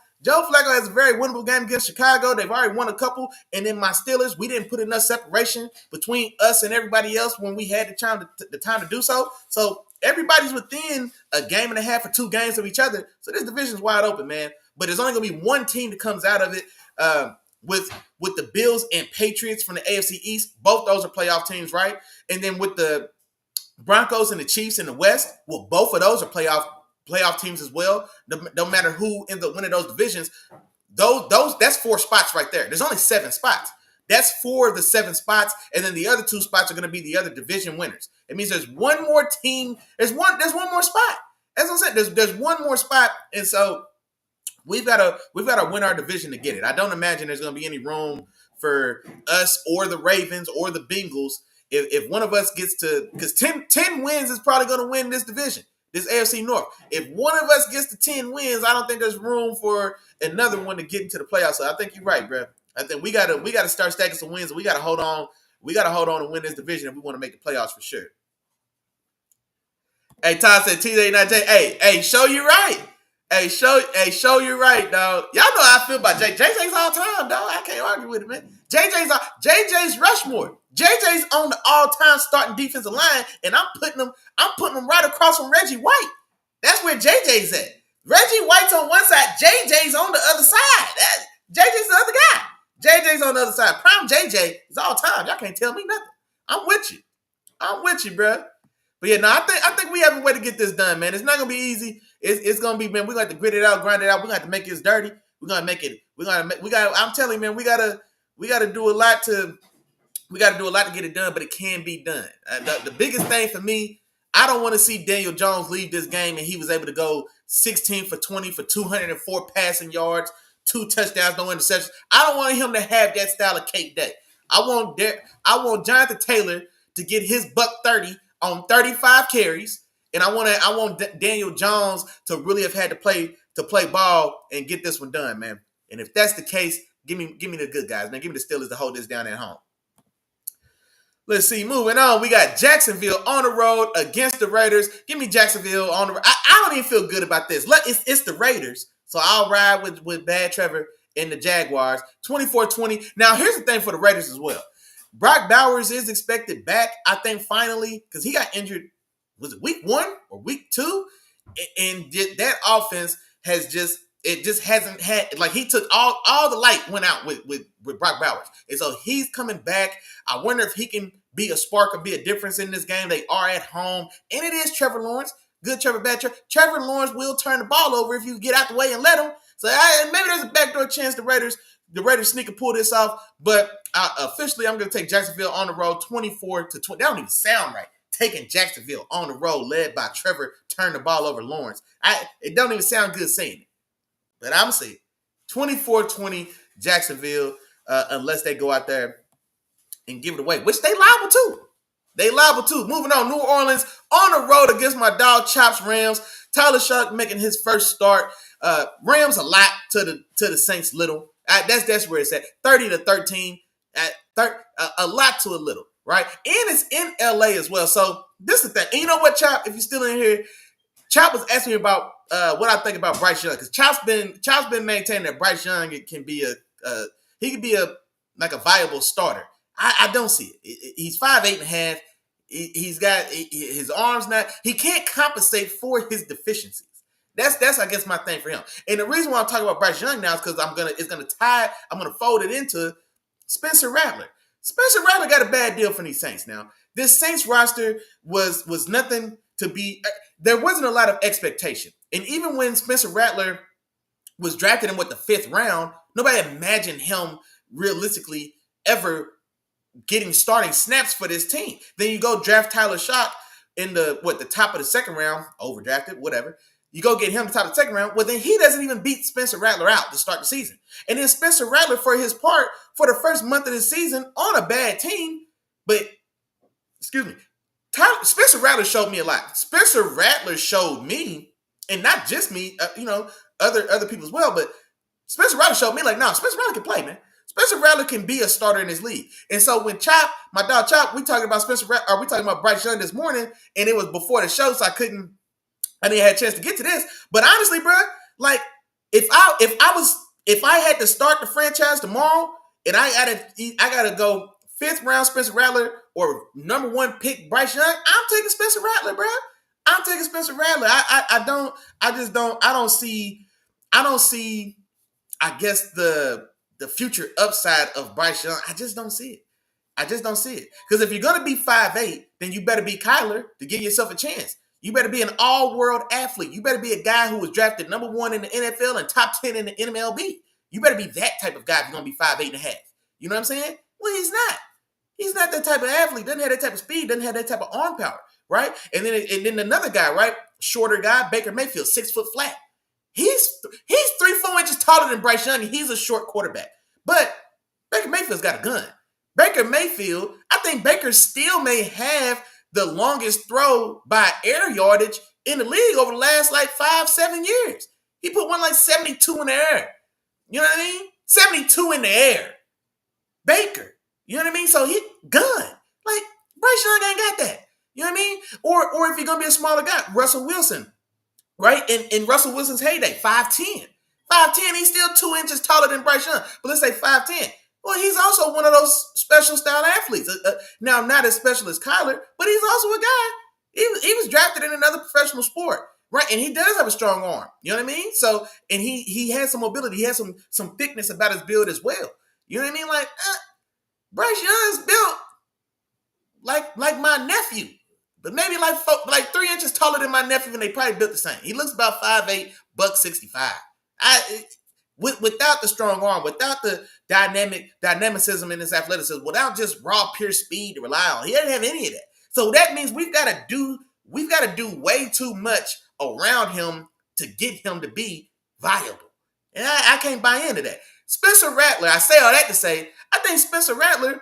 has a very winnable game against Chicago. They've already won a couple. And then my Steelers, we didn't put enough separation between us and everybody else when we had the time to do so. So everybody's within a game and a half or 2 games of each other. So this division's wide open, man. But there's only going to be one team that comes out of it with the Bills and Patriots from the AFC East. Both those are playoff teams, right? And then with the Broncos and the Chiefs in the West, well, both of those are playoff teams as well. No matter who ends up winning those divisions, those that's 4 spots right there. There's only 7 spots. That's 4 of the 7 spots, and then the other 2 spots are going to be the other division winners. It means there's one more team. There's one more spot. As I said, there's one more spot, and so we've got to win our division to get it. I don't imagine there's going to be any room for us or the Ravens or the Bengals if one of us gets to, because 10 wins is probably going to win this division, this AFC North. If one of us gets to 10 wins, I don't think there's room for another one to get into the playoffs. So I think you're right, bro. I think we gotta start stacking some wins, and we gotta hold on. We gotta hold on and win this division if we want to make the playoffs for sure. Hey, Todd said TJ not J. Hey, show you right. Hey, show you right, dog. Y'all know how I feel about Jay. JJ's all time, dog. I can't argue with it, man. JJ's Rushmore. JJ's on the all-time starting defensive line, and I'm putting him right across from Reggie White. That's where JJ's at. Reggie White's on one side, JJ's on the other side. JJ's the other guy. JJ's on the other side. Prime JJ is all time. Y'all can't tell me nothing. I'm with you, bro. But yeah, no, I think we have a way to get this done, man. It's not gonna be easy. It's gonna be, man. We're gonna have to grit it out, grind it out. We're gonna have to make this dirty. We're gonna make it. I'm telling you, man. We gotta do a lot to get it done, but it can be done. The biggest thing for me, I don't want to see Daniel Jones leave this game and he was able to go 16 for 20 for 204 passing yards, 2 touchdowns, no interceptions. I don't want him to have that style of cake day. I want Jonathan Taylor to get his $130 on 35 carries, and I want Daniel Jones to really have had to play ball and get this one done, man. And if that's the case, give me the good guys, man. Give me the Steelers to hold this down at home. Let's see. Moving on, we got Jacksonville on the road against the Raiders. Give me Jacksonville on the road. I don't even feel good about this. It's the Raiders, so I'll ride with Bad Trevor and the Jaguars. 24-20. Now, here's the thing for the Raiders as well. Brock Bowers is expected back, I think, finally, because he got injured, was it week 1 or week 2? And that offense hasn't had, like, he took all the light went out with Brock Bowers. And so he's coming back. I wonder if he can be a spark or be a difference in this game. They are at home. And it is Trevor Lawrence. Good Trevor, bad Trevor. Trevor Lawrence will turn the ball over if you get out the way and let him. So maybe there's a backdoor chance the Raiders sneak and pull this off. But officially, I'm going to take Jacksonville on the road 24-20. That don't even sound right. Taking Jacksonville on the road, led by Trevor, turn the ball over Lawrence. It don't even sound good saying it. But I'm saying 24-20 Jacksonville, unless they go out there and give it away, which they liable to. Moving on, New Orleans on the road against my dog Chops Rams. Tyler Shark making his first start. Rams a lot to the Saints little. That's where it's at. 30-13. A lot to a little, right? And it's in LA as well. So this is the thing. And you know what, Chop? If you're still in here, Chop was asking me about what I think about Bryce Young, because Chop's been maintaining that Bryce Young can be a viable starter. I don't see it. He's 5'8.5". He's got his arms not. He can't compensate for his deficiencies. That's I guess my thing for him. And the reason why I'm talking about Bryce Young now is because I'm gonna fold it into Spencer Rattler. Spencer Rattler got a bad deal from these Saints now. This Saints roster was nothing to be. There wasn't a lot of expectation. And even when Spencer Rattler was drafted in the 5th round, nobody imagined him realistically ever getting starting snaps for this team. Then you go draft Tyler Shock in the top of the 2nd round, overdrafted, whatever. You go get him at the top of the 2nd round. Well, then he doesn't even beat Spencer Rattler out to start the season. And then Spencer Rattler, for his part, for the first month of the season, on a bad team, but, excuse me, Spencer Rattler showed me a lot. Spencer Rattler showed me, and not just me, other people as well, but Spencer Rattler showed me, Spencer Rattler can play, man. Spencer Rattler can be a starter in this league. And so when my dog Chop, we talking about we talking about Bryce Young this morning, and it was before the show, so I didn't have a chance to get to this. But honestly, bro, if I had to start the franchise tomorrow, and I gotta go 5th round Spencer Rattler or number 1 pick Bryce Young, I'm taking Spencer Rattler, bro. I'm taking Spencer Rattler. I don't see, I guess the future upside of Bryce Young. I just don't see it. Because if you're going to be 5'8", then you better be Kyler to give yourself a chance. You better be an all-world athlete. You better be a guy who was drafted number 1 in the NFL and top 10 in the MLB. You better be that type of guy if you're going to be 5'8.5". You know what I'm saying? Well, he's not. He's not that type of athlete. Doesn't have that type of speed. Doesn't have that type of arm power, right? And then another guy, right? Shorter guy, Baker Mayfield, 6 foot flat. He's 3-4 inches taller than Bryce Young, and he's a short quarterback. But Baker Mayfield's got a gun. Baker Mayfield, I think Baker still may have the longest throw by air yardage in the league over the last 5-7 years. He put one 72 in the air. You know what I mean? 72 in the air. Baker. You know what I mean? So he gun. Bryce Young ain't got that. You know what I mean? Or if you're gonna be a smaller guy, Russell Wilson. Right? In Russell Wilson's heyday, 5'10". 5'10", he's still 2 inches taller than Bryce Young. But let's say 5'10". Well, he's also one of those special style athletes. Now, not as special as Kyler, but he's also a guy. He was drafted in another professional sport, right? And he does have a strong arm. You know what I mean? So, and he has some mobility. He has some thickness about his build as well. You know what I mean? Bryce Young's built like my nephew, but maybe 3 inches taller than my nephew, and they probably built the same. He looks about 5'8", $165. Without the strong arm, without the dynamicism in his athleticism, without just raw pure speed to rely on, he doesn't have any of that. So that means we've got to do way too much around him to get him to be viable. And I can't buy into that. Spencer Rattler, I say all that to say, I think Spencer Rattler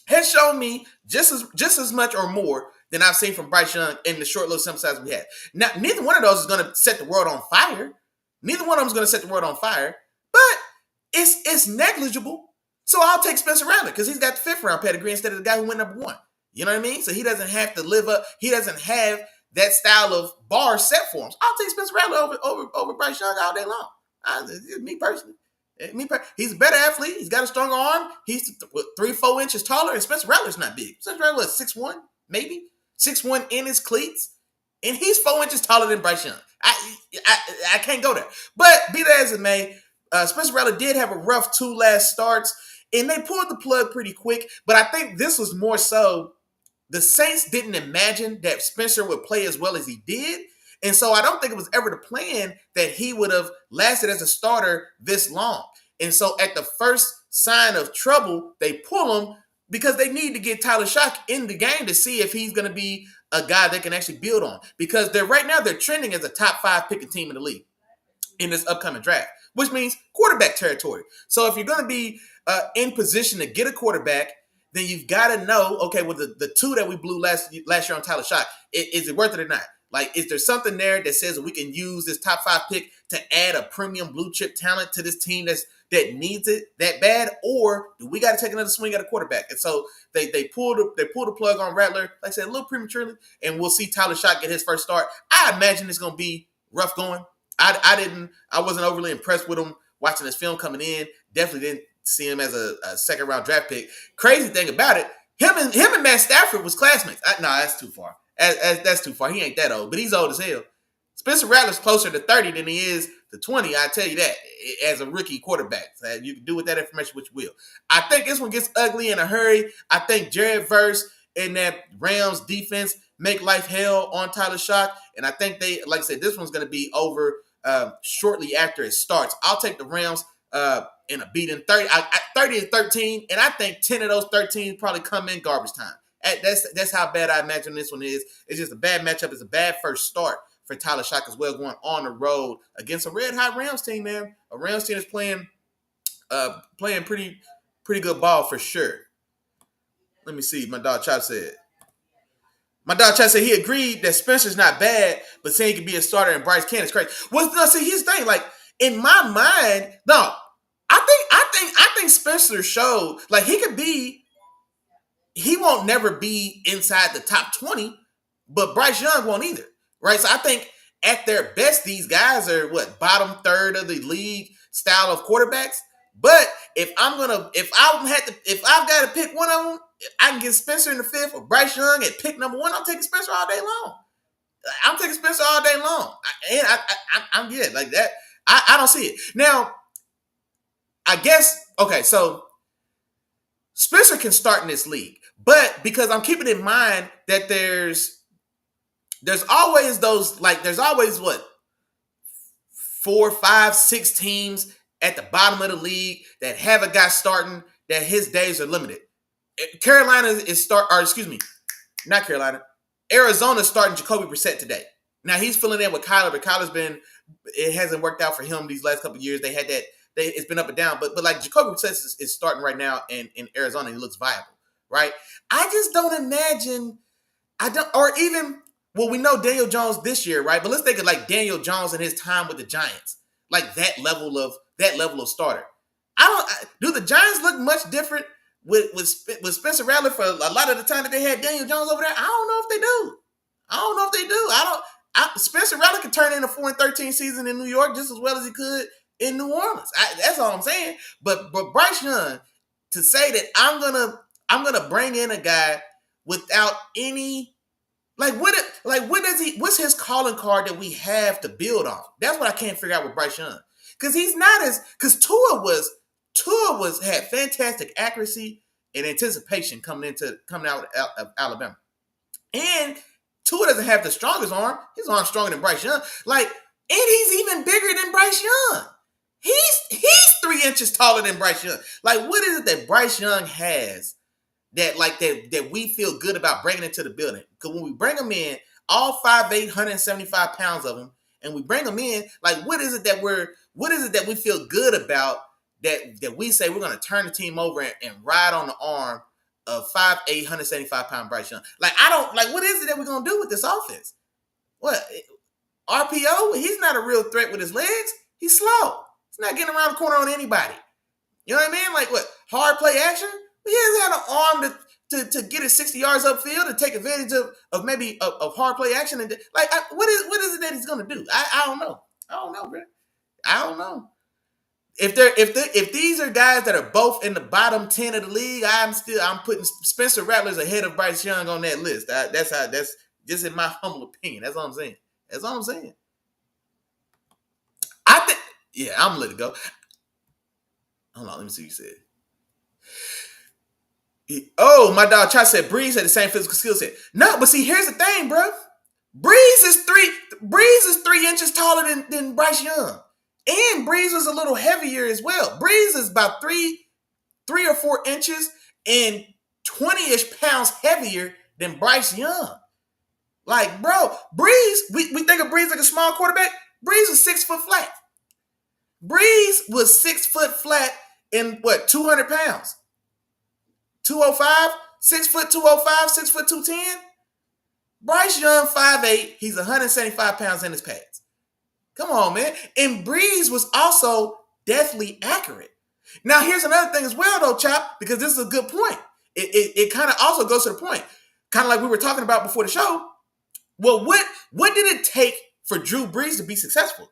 has shown me just as much or more than I've seen from Bryce Young in the short little sample size we had. Now, neither one of those is going to set the world on fire. Neither one of them is going to set the world on fire, but it's negligible. So I'll take Spencer Rattler because he's got the 5th round pedigree instead of the guy who went number 1. You know what I mean? So he doesn't have to live up. He doesn't have that style of bar set for him. So I'll take Spencer Rattler over Bryce Young all day long. Me personally. He's a better athlete. He's got a stronger arm. He's 3-4 inches taller, and Spencer Rattler's not big. Spencer Rattler is 6'1", maybe 6'1" in his cleats, and he's 4 inches taller than Bryce Young. I can't go there. But be that as it may, Spencer Rattler did have a rough 2 last starts, and they pulled the plug pretty quick. But I think this was more so the Saints didn't imagine that Spencer would play as well as he did. And so I don't think it was ever the plan that he would have lasted as a starter this long. And so at the first sign of trouble, they pull him because they need to get Tyler Shock in the game to see if he's going to be a guy they can actually build on. Because right now they're trending as a top 5 picking team in the league in this upcoming draft, which means quarterback territory. So if you're going to be in position to get a quarterback, then you've got to know, okay, well, the 2 that we blew last year on Tyler Shock, is it worth it or not? Is there something there that says we can use this top 5 pick to add a premium blue chip talent to this team that needs it that bad, or do we got to take another swing at a quarterback? And so they pulled the plug on Rattler, like I said, a little prematurely, and we'll see Tyler Shock get his first start. I imagine it's going to be rough going. I wasn't overly impressed with him watching his film coming in. Definitely didn't see him as a 2nd round draft pick. Crazy thing about it, him and Matt Stafford was classmates. No, that's too far. That's too far. He ain't that old, but he's old as hell. Spencer Rattler's closer to 30 than he is to 20. I tell you that as a rookie quarterback. So you can do with that information what you will. I think this one gets ugly in a hurry. I think Jared Verse and that Rams defense make life hell on Tyler Shock. And I think they, like I said, this one's going to be over shortly after it starts. I'll take the Rams in a beating 30-13. And I think 10 of those 13 probably come in garbage time. That's how bad I imagine this one is. It's just a bad matchup. It's a bad first start for Tyler Shock as well, going on the road against a red-hot Rams team, man. A Rams team is playing pretty good ball for sure. Let me see. My dog Chop said he agreed that Spencer's not bad, but saying he could be a starter and Bryce Cannon is crazy. Well, no, see, here's the thing. Like, in my mind, no, I think Spencer showed, like, he won't never be inside the top 20, but Bryce Young won't either. Right, so I think at their best, these guys are bottom third of the league style of quarterbacks. But if I've got to pick one of them, I can get Spencer in the fifth or Bryce Young at pick number one. I'm taking Spencer all day long. I'm good like that. I don't see it now. I guess okay. So Spencer can start in this league, but because I'm keeping in mind that there's always those, like, there's always 4, 5, 6 teams at the bottom of the league that have a guy starting that his days are limited. Arizona's starting Jacoby Brissett today. Now he's filling in with Kyler, but Kyler's it hasn't worked out for him these last couple of years. It's been up and down, but like Jacoby Brissett is starting right now in Arizona and he looks viable, right? I just don't imagine, we know Daniel Jones this year, right? But let's think of like Daniel Jones and his time with the Giants, like that level of starter. Do the Giants look much different with Spencer Rattler for a lot of the time that they had Daniel Jones over there? I don't know if they do. Spencer Rattler could turn in a 4-13 season in New York just as well as he could in New Orleans. That's all I'm saying. But Bryce Young, to say that I'm gonna bring in a guy without any. What's his calling card that we have to build on? That's what I can't figure out with Bryce Young. Because Tua had fantastic accuracy and anticipation coming out of Alabama. And Tua doesn't have the strongest arm. His arm's stronger than Bryce Young. And he's even bigger than Bryce Young. He's 3 inches taller than Bryce Young. What is it that Bryce Young has that we feel good about bringing into the building? Because when we bring them in, all 5'8", 175 pounds of them, and we bring them in, what is it that we feel good about that we say we're going to turn the team over and ride on the arm of 5'8", 175 pound Bryce Young? What is it that we're going to do with this offense? What? RPO? He's not a real threat with his legs. He's slow. He's not getting around the corner on anybody. You know what I mean? Hard play action? He hasn't had an arm to get it 60 yards upfield and take advantage of maybe of hard play action. And what is it that he's going to do? I don't know. Bro. I don't know. If these are guys that are both in the bottom 10 of the league, I'm putting Spencer Rattler ahead of Bryce Young on that list. That's just in my humble opinion. That's all I'm saying. I think, yeah, I'm gonna let it go. Hold on, let me see what you said. My dog Chai said Breeze had the same physical skill set. No, but see, here's the thing, bro. Breeze is 3 inches taller than Bryce Young. And Breeze was a little heavier as well. Breeze is about 3 or 4 inches and 20-ish pounds heavier than Bryce Young. Bro, Breeze, we think of Breeze like a small quarterback. Breeze was 6 foot flat. Breeze was 6 foot flat in 200 pounds? 205? 6 foot 205, 6 foot 210? Bryce Young, 5'8", he's 175 pounds in his pads. Come on, man. And Breeze was also deathly accurate. Now, here's another thing as well, though, Chop, because this is a good point. It kind of also goes to the point, kind of like we were talking about before the show. Well, what did it take for Drew Brees to be successful?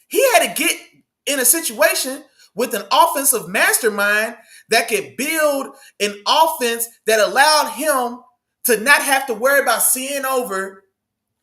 He had to get in a situation with an offensive mastermind that could build an offense that allowed him to not have to worry about seeing over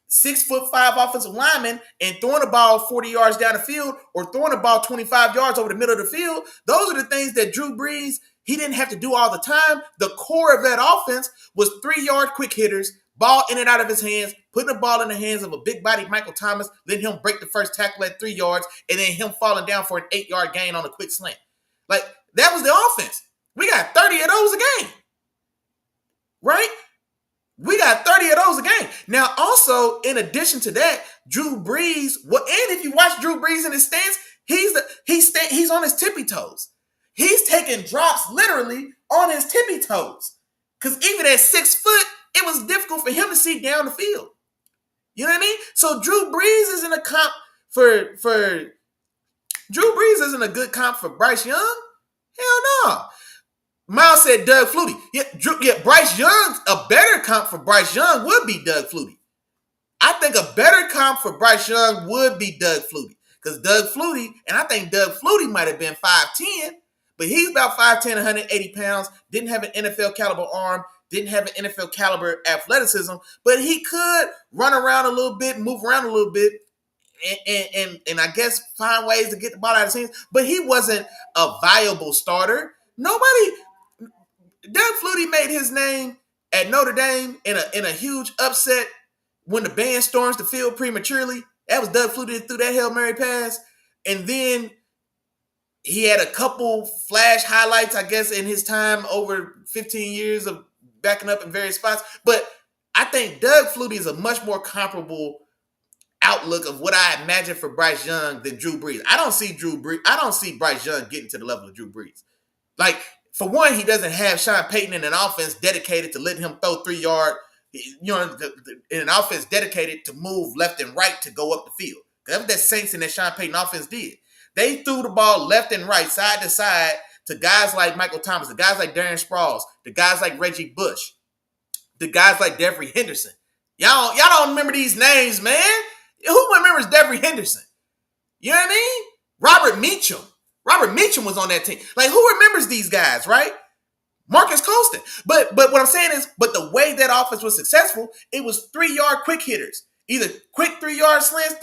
6'5" offensive lineman and throwing the ball 40 yards down the field or throwing the ball 25 yards over the middle of the field. Those are the things that Drew Brees, he didn't have to do all the time. The core of that offense was 3-yard quick hitters, ball in and out of his hands, putting the ball in the hands of a big-bodied Michael Thomas, letting him break the first tackle at 3 yards, and then him falling down for an 8-yard gain on a quick slant. Like, that was the offense. We got 30 of those a game, right? We got 30 of those a game. Now, also, in addition to that, Drew Brees, and if you watch Drew Brees in his stance, he's on his tippy toes. He's taking drops literally on his tippy toes. Because even at 6 foot, it was difficult for him to see down the field. You know what I mean? So Drew Brees isn't a comp for Drew Brees isn't a good comp for Bryce Young. Hell no. Miles said Doug Flutie. Yeah, Bryce Young's a better comp for Bryce Young would be Doug Flutie. I think a better comp for Bryce Young would be Doug Flutie. Because Doug Flutie, and I think Doug Flutie might have been 5'10", but he's about 5'10", 180 pounds, didn't have an NFL caliber arm, didn't have an NFL caliber athleticism, but he could run around a little bit, move around a little bit, and I guess find ways to get the ball out of his hands. But he wasn't a viable starter. Doug Flutie made his name at Notre Dame in a huge upset when the band storms the field prematurely. That was Doug Flutie that threw that Hail Mary pass. And then he had a couple flash highlights, I guess, in his time over 15 years of backing up in various spots. But I think Doug Flutie is a much more comparable outlook of what I imagine for Bryce Young than Drew Brees. I don't see Bryce Young getting to the level of Drew Brees. Like, for one, he doesn't have Sean Payton in an offense dedicated to letting him throw 3-yard, in an offense dedicated to move left and right to go up the field. That's what that Saints and that Sean Payton offense did. They threw the ball left and right, side to side, to guys like Michael Thomas, the guys like Darren Sproles, the guys like Reggie Bush, the guys like Devery Henderson. Y'all don't remember these names, man. Who remembers Devery Henderson? You know what I mean? Robert Meacham was on that team. Like, who remembers these guys, right? Marcus Colston. But what I'm saying is, but the way that offense was successful, it was 3-yard quick hitters. Either quick 3-yard slants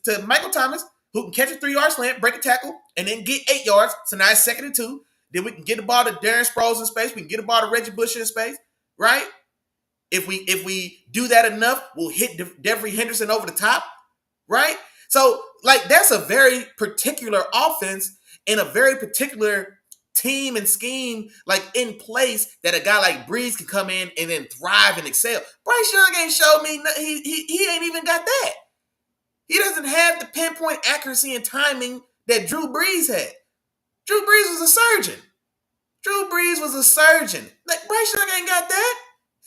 to Michael Thomas, who can catch a 3-yard slant, break a tackle, and then get 8 yards. So now it's 2nd and 2. Then we can get the ball to Darren Sproles in space. We can get the ball to Reggie Bush in space, right? If we do that enough, we'll hit Devery Henderson over the top, right? So, like, that's a very particular offense and a very particular team and scheme, like, in place that a guy like Brees can come in and then thrive and excel. Bryce Young ain't showed me he ain't even got that. He doesn't have the pinpoint accuracy and timing that Drew Brees had. Drew Brees was a surgeon. Like, Bryce Young ain't got that.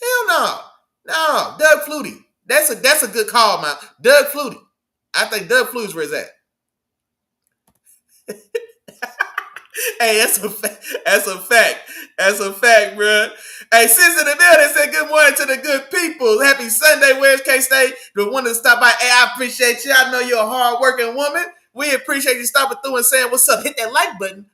Hell no. No, Doug Flutie. That's a good call, man. Doug Flutie. I think Doug Flutie's where he's at. Hey, that's a fact, bro. Hey, Sis in the building said good morning to the good people. Happy Sunday. Where's K-State? The one to stop by. Hey, I appreciate you. I know you're a hard-working woman. We appreciate you stopping through and saying what's up. Hit that like button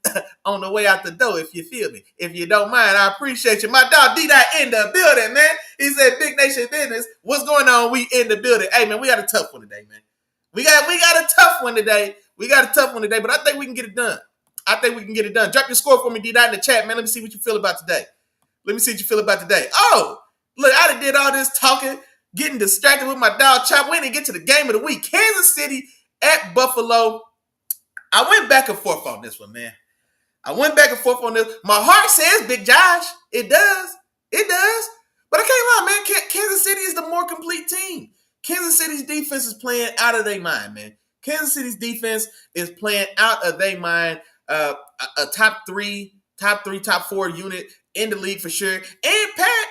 on the way out the door if you feel me. If you don't mind, I appreciate you. My dog D-Dot in the building, man. He said Big Nation Business. What's going on? We in the building. Hey, man, we got a tough one today, man. We got a tough one today. But I think we can get it done. Drop your score for me, D-Dot, in the chat, man. Let me see what you feel about today. Oh, look, I done did all this talking, getting distracted with my dog Chop. We didn't get to the game of the week. Kansas City at Buffalo. I went back and forth on this one, man. My heart says Big Josh. It does. But I can't lie, man. Kansas City is the more complete team. Kansas City's defense is playing out of their mind, man. A top four unit in the league for sure. And Pat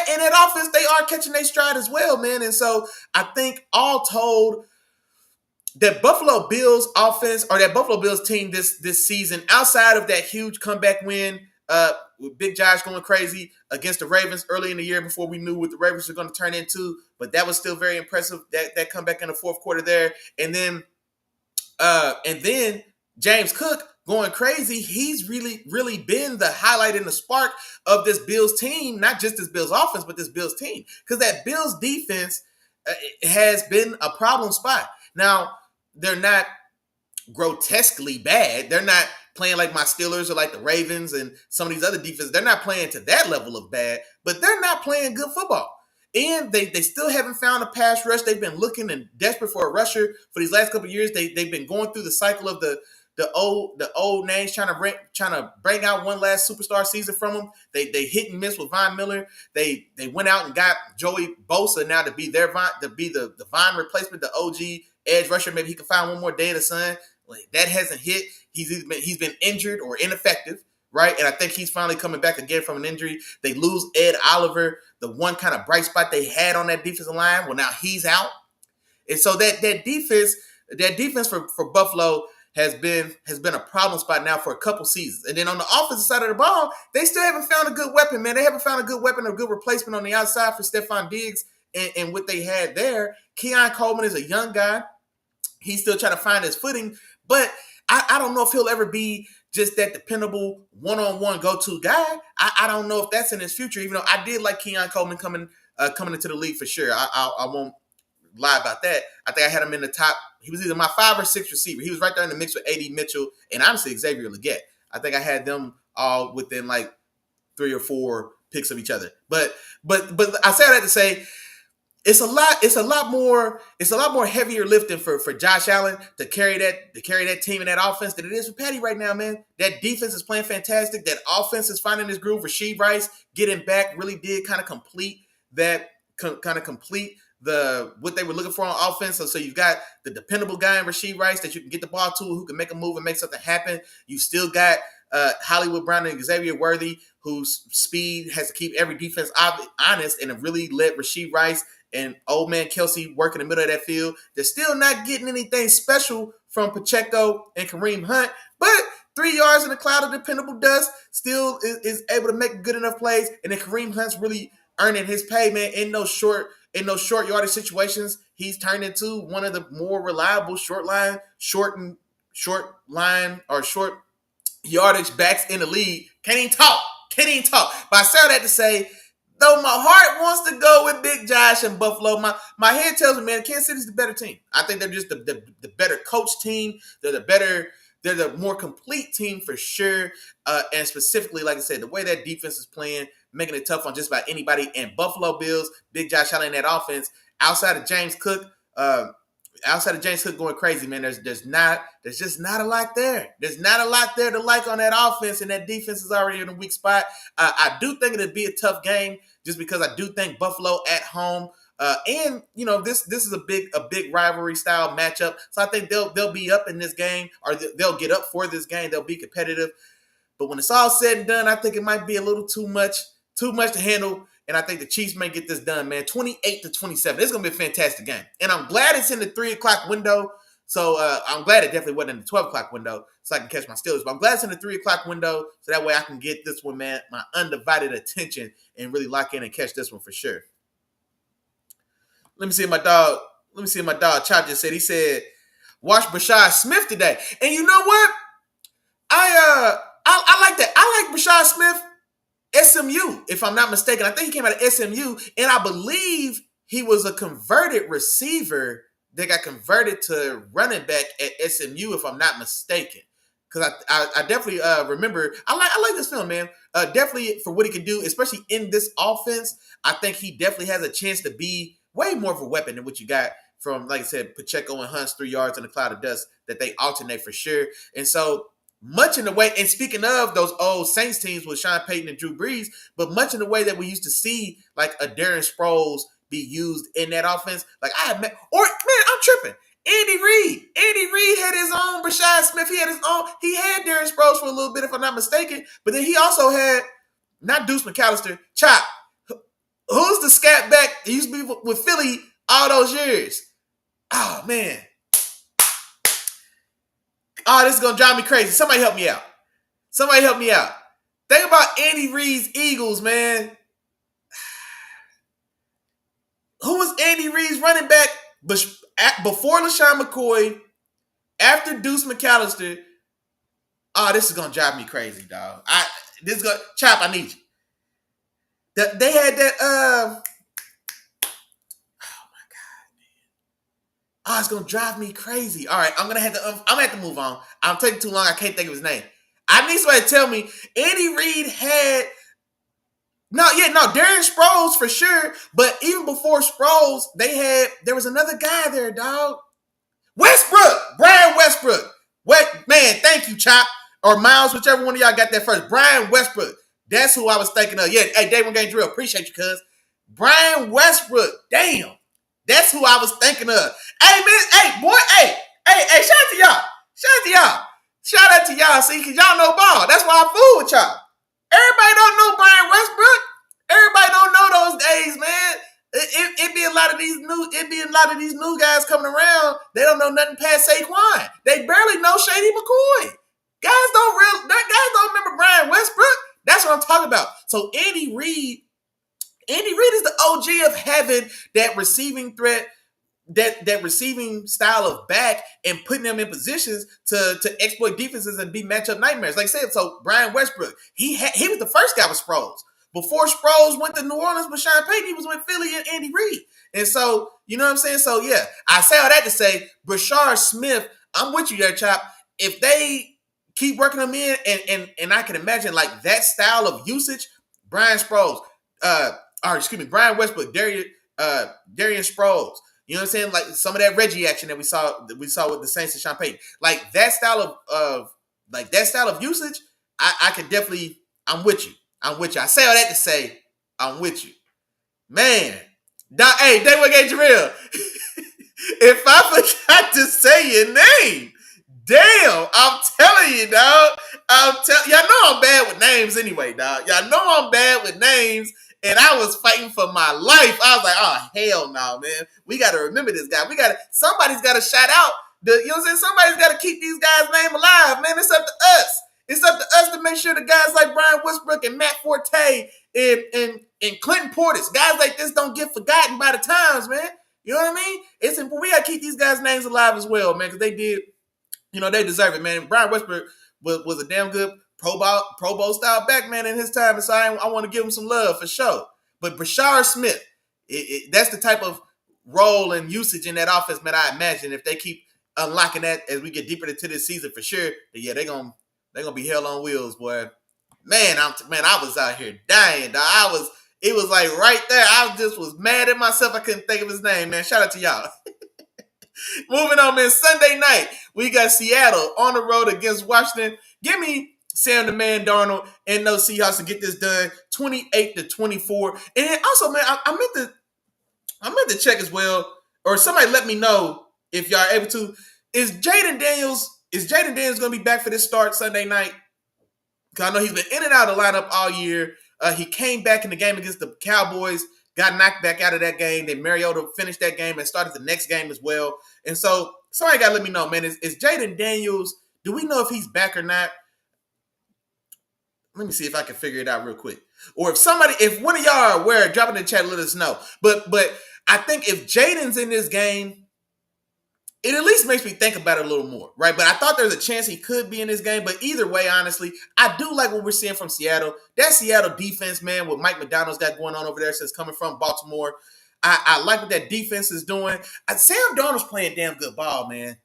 in that offense, they are catching their stride as well, man. And so I think all told, that Buffalo Bills offense or that Buffalo Bills team this season, outside of that huge comeback win with Big Josh going crazy against the Ravens early in the year before we knew what the Ravens were going to turn into, but that was still very impressive, that comeback in the fourth quarter there. And then James Cook going crazy. He's really, really been the highlight and the spark of this Bills team, not just this Bills offense, but this Bills team. Because that Bills defense, it has been a problem spot. Now, they're not grotesquely bad. They're not playing like my Steelers or like the Ravens and some of these other defenses. They're not playing to that level of bad, but they're not playing good football. And they still haven't found a pass rush. They've been looking and desperate for a rusher for these last couple of years. They've been going through the cycle of the old names trying to bring out one last superstar season from them. They hit and miss with Von Miller. They went out and got Joey Bosa now to be the Von replacement, the OG edge rusher. Maybe he can find one more day in the sun. That hasn't hit. He's been injured or ineffective, right? And I think he's finally coming back again from an injury. They lose Ed Oliver, the one kind of bright spot they had on that defensive line. Well, now he's out. And so that defense for Buffalo has been a problem spot now for a couple seasons. And then on the offensive side of the ball, they still haven't found a good weapon, man. They haven't found a good weapon or good replacement on the outside for Stephon Diggs and what they had there. Keon Coleman is a young guy. He's still trying to find his footing, but I don't know if he'll ever be just that dependable one-on-one go-to guy. I don't know if that's in his future, even though I did like Keon Coleman coming into the league for sure. I won't lie about that. I think I had him in the top. He was either my 5 or 6 receiver. He was right there in the mix with A.D. Mitchell and honestly Xavier Legette. I think I had them all within like 3 or 4 picks of each other. But I say that to say it's a lot more heavier lifting for Josh Allen to carry that team and that offense than it is for Patty right now, man. That defense is playing fantastic. That offense is finding his groove. Rasheed Rice getting back really did kind of complete what they were looking for on offense. So you've got the dependable guy in Rasheed Rice that you can get the ball to, who can make a move and make something happen. You still got Hollywood Brown and Xavier Worthy, whose speed has to keep every defense honest and have really let Rasheed Rice and old man Kelsey work in the middle of that field. They're still not getting anything special from Pacheco and Kareem Hunt, but 3 yards in a cloud of dependable dust still is able to make good enough plays. And then Kareem Hunt's really earning his pay, man. In those short yardage situations, he's turned into one of the more reliable short yardage backs in the league. Can't even talk. But I say that to say, though my heart wants to go with Big Josh and Buffalo, my head tells me, man, Kansas City's the better team. I think they're just the better coach team. They're the more complete team for sure. And specifically, like I said, the way that defense is playing, making it tough on just about anybody. And Buffalo Bills, Big Josh Allen in that offense, outside of James Cook going crazy, man, there's just not a lot there. There's not a lot there to like on that offense, and that defense is already in a weak spot. I do think it'll be a tough game just because I do think Buffalo at home, and this is a big rivalry style matchup. So I think they'll be up in this game, or they'll get up for this game. They'll be competitive. But when it's all said and done, I think it might be a little too much to handle. And I think the Chiefs may get this done, man. 28-27. It's going to be a fantastic game. And I'm glad it's in the 3 o'clock window. So I'm glad it definitely wasn't in the 12 o'clock window so I can catch my Steelers. But I'm glad it's in the 3 o'clock window so that way I can get this one, man, my undivided attention and really lock in and catch this one for sure. Let me see what my dog Chop just said. He said, watch Brashad Smith today. And you know what? I like that. I like Brashad Smith. SMU, if I'm not mistaken. I think he came out of SMU, and I believe he was a converted receiver that got converted to running back at SMU, if I'm not mistaken. Because I definitely remember, I like this film, man. Definitely for what he can do, especially in this offense. I think he definitely has a chance to be way more of a weapon than what you got from, like I said, Pacheco and Hunt's 3 yards in a cloud of dust that they alternate for sure. And so much in the way, and speaking of those old Saints teams with Sean Payton and Drew Brees, but much in the way that we used to see like a Darren Sproles be used in that offense. Like I'm tripping. Andy Reid had his own Brashad Smith. He had Darren Sproles for a little bit, if I'm not mistaken. But then he also had, not Deuce McAllister, Chop. Who's the scat back that used to be with Philly all those years? Oh, man. Oh, this is going to drive me crazy. Somebody help me out. Think about Andy Reid's Eagles, man. Who was Andy Reid's running back before LaShawn McCoy, after Deuce McAllister? Oh, this is going to drive me crazy, dog. Chop, I need you. They had that, oh, my God. Oh, it's gonna drive me crazy. All right, I'm gonna have to move on. I'm taking too long. I can't think of his name. I need somebody to tell me. Andy Reid had Darren Sproles for sure. But even before Sproles, there was another guy there, dog. Westbrook, Brian Westbrook. What man? Thank you, Chop or Miles, whichever one of y'all got that first. Brian Westbrook. That's who I was thinking of. Yeah, hey, Day One Game Drill. Appreciate you, cuz. Brian Westbrook. Damn. That's who I was thinking of. Hey, man. Hey, boy. Hey. Shout out to y'all. Shout out to y'all. See, because y'all know ball. That's why I fool with y'all. Everybody don't know Brian Westbrook. Everybody don't know those days, man. It be a lot of these new guys coming around. They don't know nothing past Saquon. They barely know Shady McCoy. Guys don't remember Brian Westbrook. That's what I'm talking about. So Andy Reid is the OG of having that receiving threat, that receiving style of back, and putting them in positions to exploit defenses and be matchup nightmares. Like I said, so Brian Westbrook, he was the first guy with Sproles. Before Sproles went to New Orleans with Sean Payton, he was with Philly and Andy Reid. And so, you know what I'm saying? So, yeah, I say all that to say, Brashard Smith, I'm with you there, Chop. If they keep working him in, and I can imagine, like, that style of usage, Brian Westbrook, Darian Sproles. You know what I'm saying? Like, some of that Reggie action that we saw with the Saints and Sean Payton. Like, that style of usage, I could definitely, I'm with you. I say all that to say, I'm with you. Man. Hey, Day One Game Drill. If I forgot to say your name, damn, I'm telling you, dog. Y'all know I'm bad with names anyway, dog. Y'all know I'm bad with names, and I was fighting for my life. I was like, oh, hell no, man. We got to remember this guy. Somebody's got to shout out. You know what I'm saying? Somebody's got to keep these guys' name alive, man. It's up to us. It's up to us to make sure the guys like Brian Westbrook and Matt Forte and Clinton Portis, guys like this don't get forgotten by the times, man. You know what I mean? It's important. We got to keep these guys' names alive as well, man, because they did, they deserve it, man. Brian Westbrook was a damn good Pro Bowl style back, man, in his time, and so I want to give him some love for sure. But Brashard Smith, that's the type of role and usage in that offense, man, I imagine if they keep unlocking that as we get deeper into this season for sure, yeah, they're gonna be hell on wheels, boy. Man, I was out here dying, dog. It was like right there. I just was mad at myself. I couldn't think of his name, man. Shout out to y'all. Moving on, man. Sunday night, we got Seattle on the road against Washington. Give me Sam the Man Darnold and those Seahawks to get this done, 28-24. And then also, man, I meant to check as well, or somebody let me know if y'all are able to. Is Jaden Daniels going to be back for this start Sunday night? Because I know he's been in and out of the lineup all year. He came back in the game against the Cowboys, got knocked back out of that game. Then Mariota finished that game and started the next game as well. And so somebody got to let me know, man. Is Jaden Daniels, do we know if he's back or not? Let me see if I can figure it out real quick. Or if one of y'all are aware, drop it in the chat, let us know. But I think if Jaden's in this game, it at least makes me think about it a little more, right? But I thought there's a chance he could be in this game. But either way, honestly, I do like what we're seeing from Seattle. That Seattle defense, man, what Mike McDonald's got going on over there since coming from Baltimore. I like what that defense is doing. Sam Darnold's playing damn good ball, man.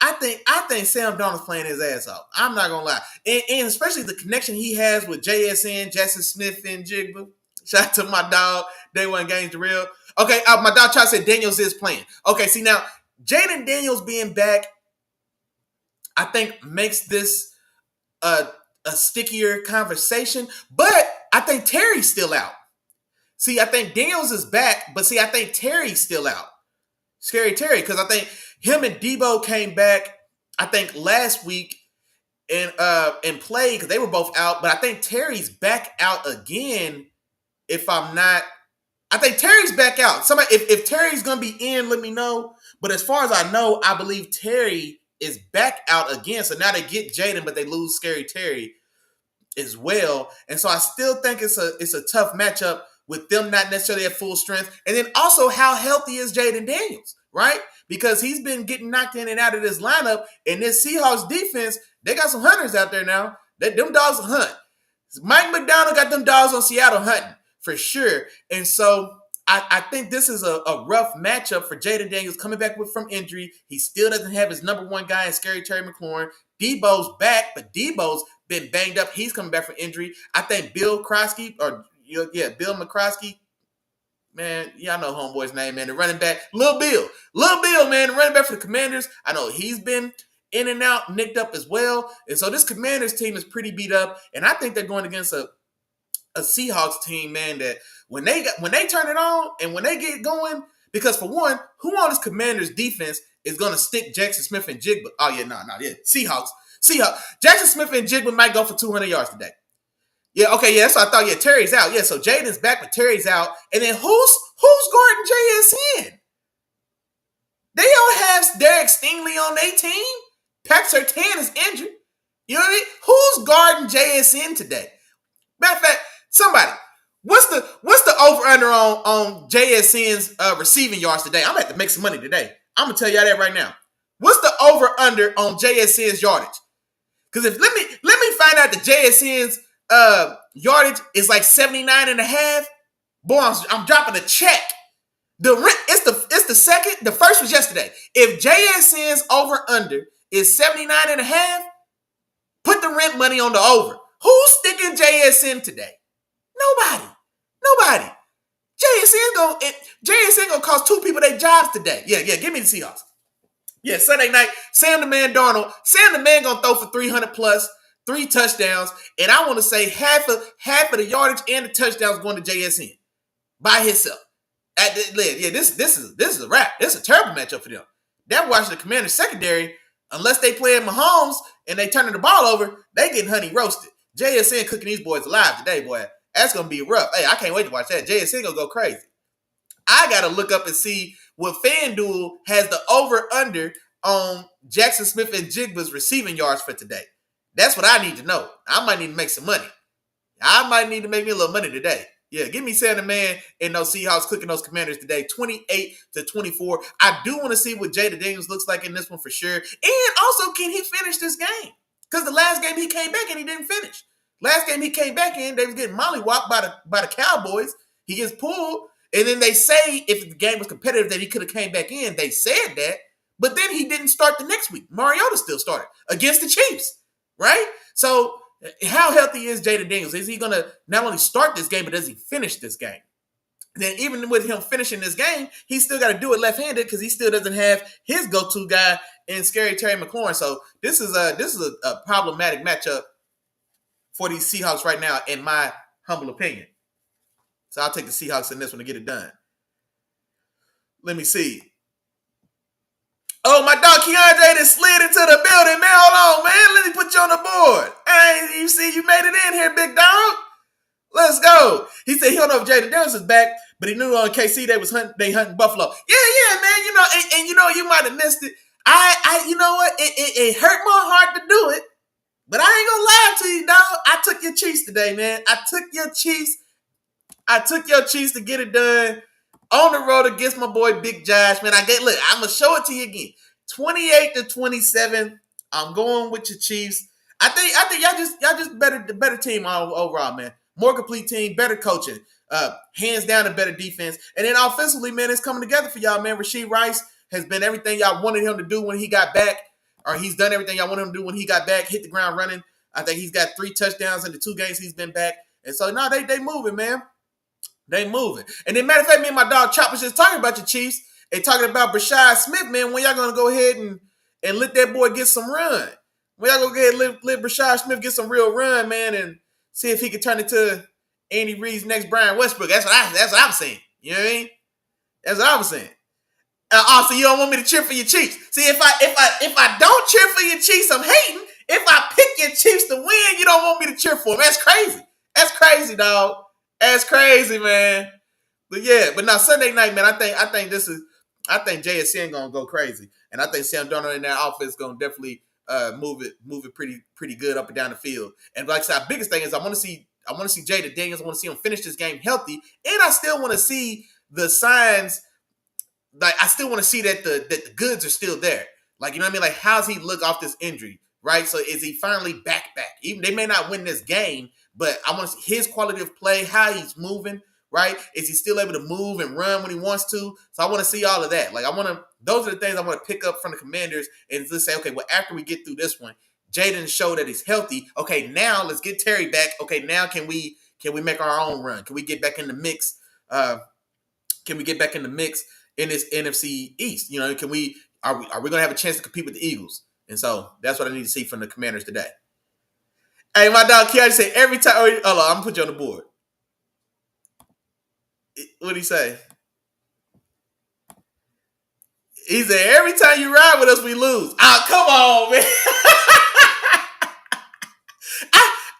I think Sam Darnold's playing his ass off. I'm not going to lie. And especially the connection he has with JSN, Jackson Smith, and Jigba. Shout out to my dog. Day One Games to Real. Okay, my dog Charles said Daniels is playing. Okay, see now, Jaden Daniels being back, I think makes this a stickier conversation. But I think Terry's still out. See, I think Daniels is back, but see, I think Terry's still out. Scary Terry, because I think him and Debo came back, I think last week and played because they were both out. But I think Terry's back out again. If I'm not, I think Terry's back out. Somebody, if Terry's gonna be in, let me know. But as far as I know, I believe Terry is back out again. So now they get Jaden, but they lose Scary Terry as well. And so I still think it's a tough matchup with them not necessarily at full strength. And then also, how healthy is Jaden Daniels, right? Because he's been getting knocked in and out of this lineup. And this Seahawks defense, they got some hunters out there now. Them dogs will hunt. Mike McDonald got them dogs on Seattle hunting for sure. And so I think this is a rough matchup for Jaden Daniels coming back from injury. He still doesn't have his number one guy in Scary Terry McLaurin. Debo's back, but Debo's been banged up. He's coming back from injury. I think Bill McCroskey, man, y'all know homeboy's name, man. The running back, Lil Bill, man, the running back for the Commanders. I know he's been in and out, nicked up as well. And so this Commanders team is pretty beat up. And I think they're going against a Seahawks team, man, that when they turn it on and when they get going, because for one, who on this Commanders defense is going to stick Jackson Smith and Jigba? Oh, yeah, Seahawks. Jackson Smith and Jigba might go for 200 yards today. Yeah, okay, yeah, so I thought, yeah, Terry's out. Yeah, so Jaden's back, but Terry's out. And then who's guarding JSN? They don't have Derek Stingley on their team. Pat Surtain is injured. You know what I mean? Who's guarding JSN today? Matter of fact, somebody, what's the over-under on JSN's receiving yards today? I'm going to have to make some money today. I'm going to tell y'all that right now. What's the over-under on JSN's yardage? Because let me find out that JSN's yardage is like 79 and a half. Boy, I'm dropping a check. It's the second. The first was yesterday. If JSN's over-under is 79 and a half, put the rent money on the over. Who's sticking JSN today? Nobody. JSN gonna cost two people their jobs today. Yeah, give me the Seahawks. Yeah, Sunday night, Sam the Man Darnold. Sam the Man gonna throw for 300 plus, 3 touchdowns, and I want to say half of the yardage and the touchdowns going to JSN by himself. This is a wrap. This is a terrible matchup for them. That Washington Commanders secondary, unless they play Mahomes and they turning the ball over, they getting honey roasted. JSN cooking these boys alive today, boy. That's going to be rough. Hey, I can't wait to watch that. JSN going to go crazy. I got to look up and see what FanDuel has the over-under on Jackson Smith and Jigba's receiving yards for today. That's what I need to know. I might need to make some money. I might need to make me a little money today. Yeah, give me Sam the Man and those Seahawks cooking those Commanders today, 28-24. I do want to see what Jaden Daniels looks like in this one for sure. And also, can he finish this game? Because the last game he came back and he didn't finish. Last game he came back in, they was getting mollywopped by the Cowboys. He gets pulled, and then they say if the game was competitive that he could have came back in. They said that, but then he didn't start the next week. Mariota still started against the Chiefs, right? So how healthy is Jaden Daniels? Is he going to not only start this game, but does he finish this game? Then even with him finishing this game, he still got to do it left-handed because he still doesn't have his go-to guy in Scary Terry McLaurin. So this is a problematic matchup for these Seahawks right now, in my humble opinion. So I'll take the Seahawks in this one to get it done. Let me see. Oh, my dog Keandre just slid into the building, man. Hold on, man. Let me put you on the board. Hey, you see, you made it in here, big dog. Let's go. He said he don't know if Jaden Daniels is back, but he knew on KC they hunting Buffalo. Yeah, man. You know, and you know, you might have missed it. You know what? It hurt my heart to do it, but I ain't gonna lie to you, dog. I took your Chiefs today, man. I took your Chiefs to get it done on the road against my boy Big Josh, man. Look, I'm gonna show it to you again. 28-27. I'm going with your Chiefs. I think y'all just the better team overall, man. More complete team, better coaching, hands down a better defense, and then offensively, man, it's coming together for y'all, man. Rashee Rice has been everything y'all wanted him to do when he got back, or he's done everything y'all wanted him to do when he got back. Hit the ground running. I think he's got 3 touchdowns in the 2 games he's been back, and so now they moving, man. They moving. And then, matter of fact, me and my dog Chop was just talking about your Chiefs and talking about Brashad Smith, man. When y'all going to go ahead and let that boy get some run? When y'all going to go ahead and let Brashad Smith get some real run, man, and see if he can turn it to Andy Reid's next Brian Westbrook. That's what I'm saying. You know what I mean? That's what I'm saying. Also, you don't want me to cheer for your Chiefs. See, if I don't cheer for your Chiefs, I'm hating. If I pick your Chiefs to win, you don't want me to cheer for them. That's crazy. That's crazy, dog. That's crazy, man. But yeah, but now Sunday night, man, I think JSN gonna go crazy, and I think Sam Darnold in that offense is gonna definitely move it pretty good up and down the field. And like I said, biggest thing is I want to see Jaden Daniels. I want to see him finish this game healthy, and I still want to see the signs. Like I still want to see that the goods are still there. Like, you know what I mean? Like, how's he look off this injury, right? So is he finally back? Even they may not win this game, but I want to see his quality of play, how he's moving right? Is he still able to move and run when he wants to? So I want to see all of that. Like those are the things I want to pick up from the Commanders and just say, okay, well, after we get through this one, Jaden showed that he's healthy. Okay, now let's get Terry back. Okay, now can we make our own run? Can we get back in the mix? Can we get back in the mix in this NFC East? You know, are we going to have a chance to compete with the Eagles? And so that's what I need to see from the Commanders today. Hey, my dog Keanu said every time. Hold on, I'm gonna put you on the board. What'd he say? He said every time you ride with us, we lose. Oh, come on, man.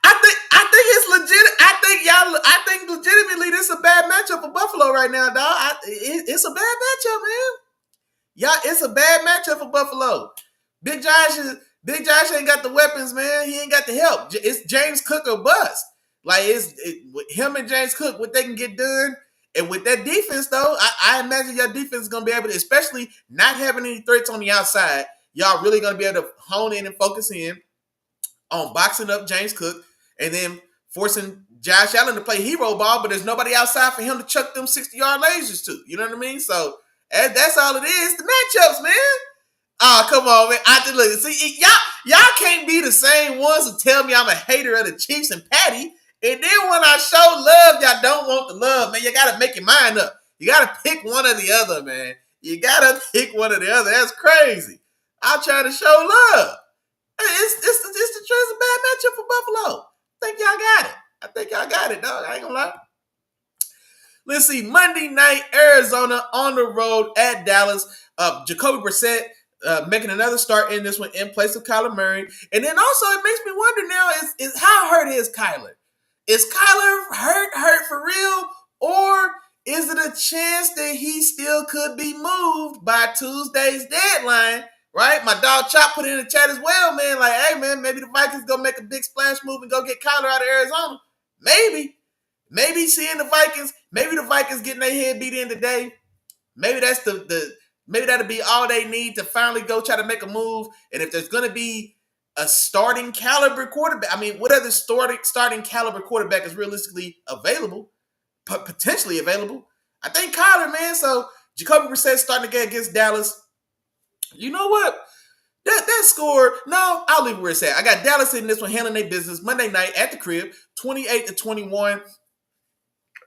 I think it's legit. I think legitimately this is a bad matchup for Buffalo right now, dog. It's a bad matchup, man. Yeah, it's a bad matchup for Buffalo. Big Josh ain't got the weapons, man. He ain't got the help. It's James Cook or bust. Like him and James Cook, what they can get done. And with that defense, though, I imagine your defense is going to be able to, especially not having any threats on the outside, y'all really going to be able to hone in and focus in on boxing up James Cook and then forcing Josh Allen to play hero ball, but there's nobody outside for him to chuck them 60-yard lasers to. You know what I mean? So that's all it is. The matchups, man. Oh, come on, man. I just look. See, y'all can't be the same ones who tell me I'm a hater of the Chiefs and Patty. And then when I show love, y'all don't want the love, man. You got to make your mind up. You got to pick one or the other, man. You got to pick one or the other. That's crazy. I'm trying to show love. It's a bad matchup for Buffalo. I think y'all got it, dog. I ain't going to lie. Let's see. Monday night, Arizona on the road at Dallas. Jacoby Brissett making another start in this one in place of Kyler Murray. And then also it makes me wonder now is how hurt is Kyler? Is Kyler hurt for real? Or is it a chance that he still could be moved by Tuesday's deadline? Right? My dog Chop put it in the chat as well, man. Like, hey, man, maybe the Vikings go make a big splash move and go get Kyler out of Arizona. Maybe seeing the Vikings, maybe the Vikings getting their head beat in today. Maybe that's maybe that'll be all they need to finally go try to make a move. And if there's going to be a starting caliber quarterback, I mean, what other starting caliber quarterback is realistically available, potentially available? I think Kyler, man. So Jacoby Brissett starting to get against Dallas. You know what? That score, no, I'll leave it where it's at. I got Dallas in this one handling their business Monday night at the crib, 28-21.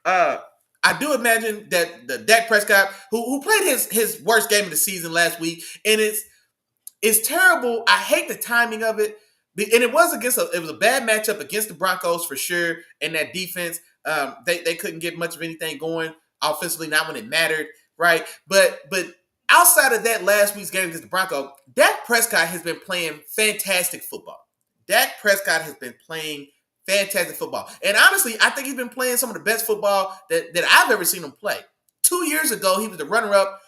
I do imagine that the Dak Prescott, who played his worst game of the season last week, and it's terrible. I hate the timing of it, and it was a bad matchup against the Broncos for sure. And that defense, they couldn't get much of anything going offensively, not when it mattered, right? But outside of that last week's game against the Broncos, Dak Prescott has been playing fantastic football. Dak Prescott has been playing fantastic football. And honestly, I think he's been playing some of the best football that I've ever seen him play. 2 years ago, he was the runner-up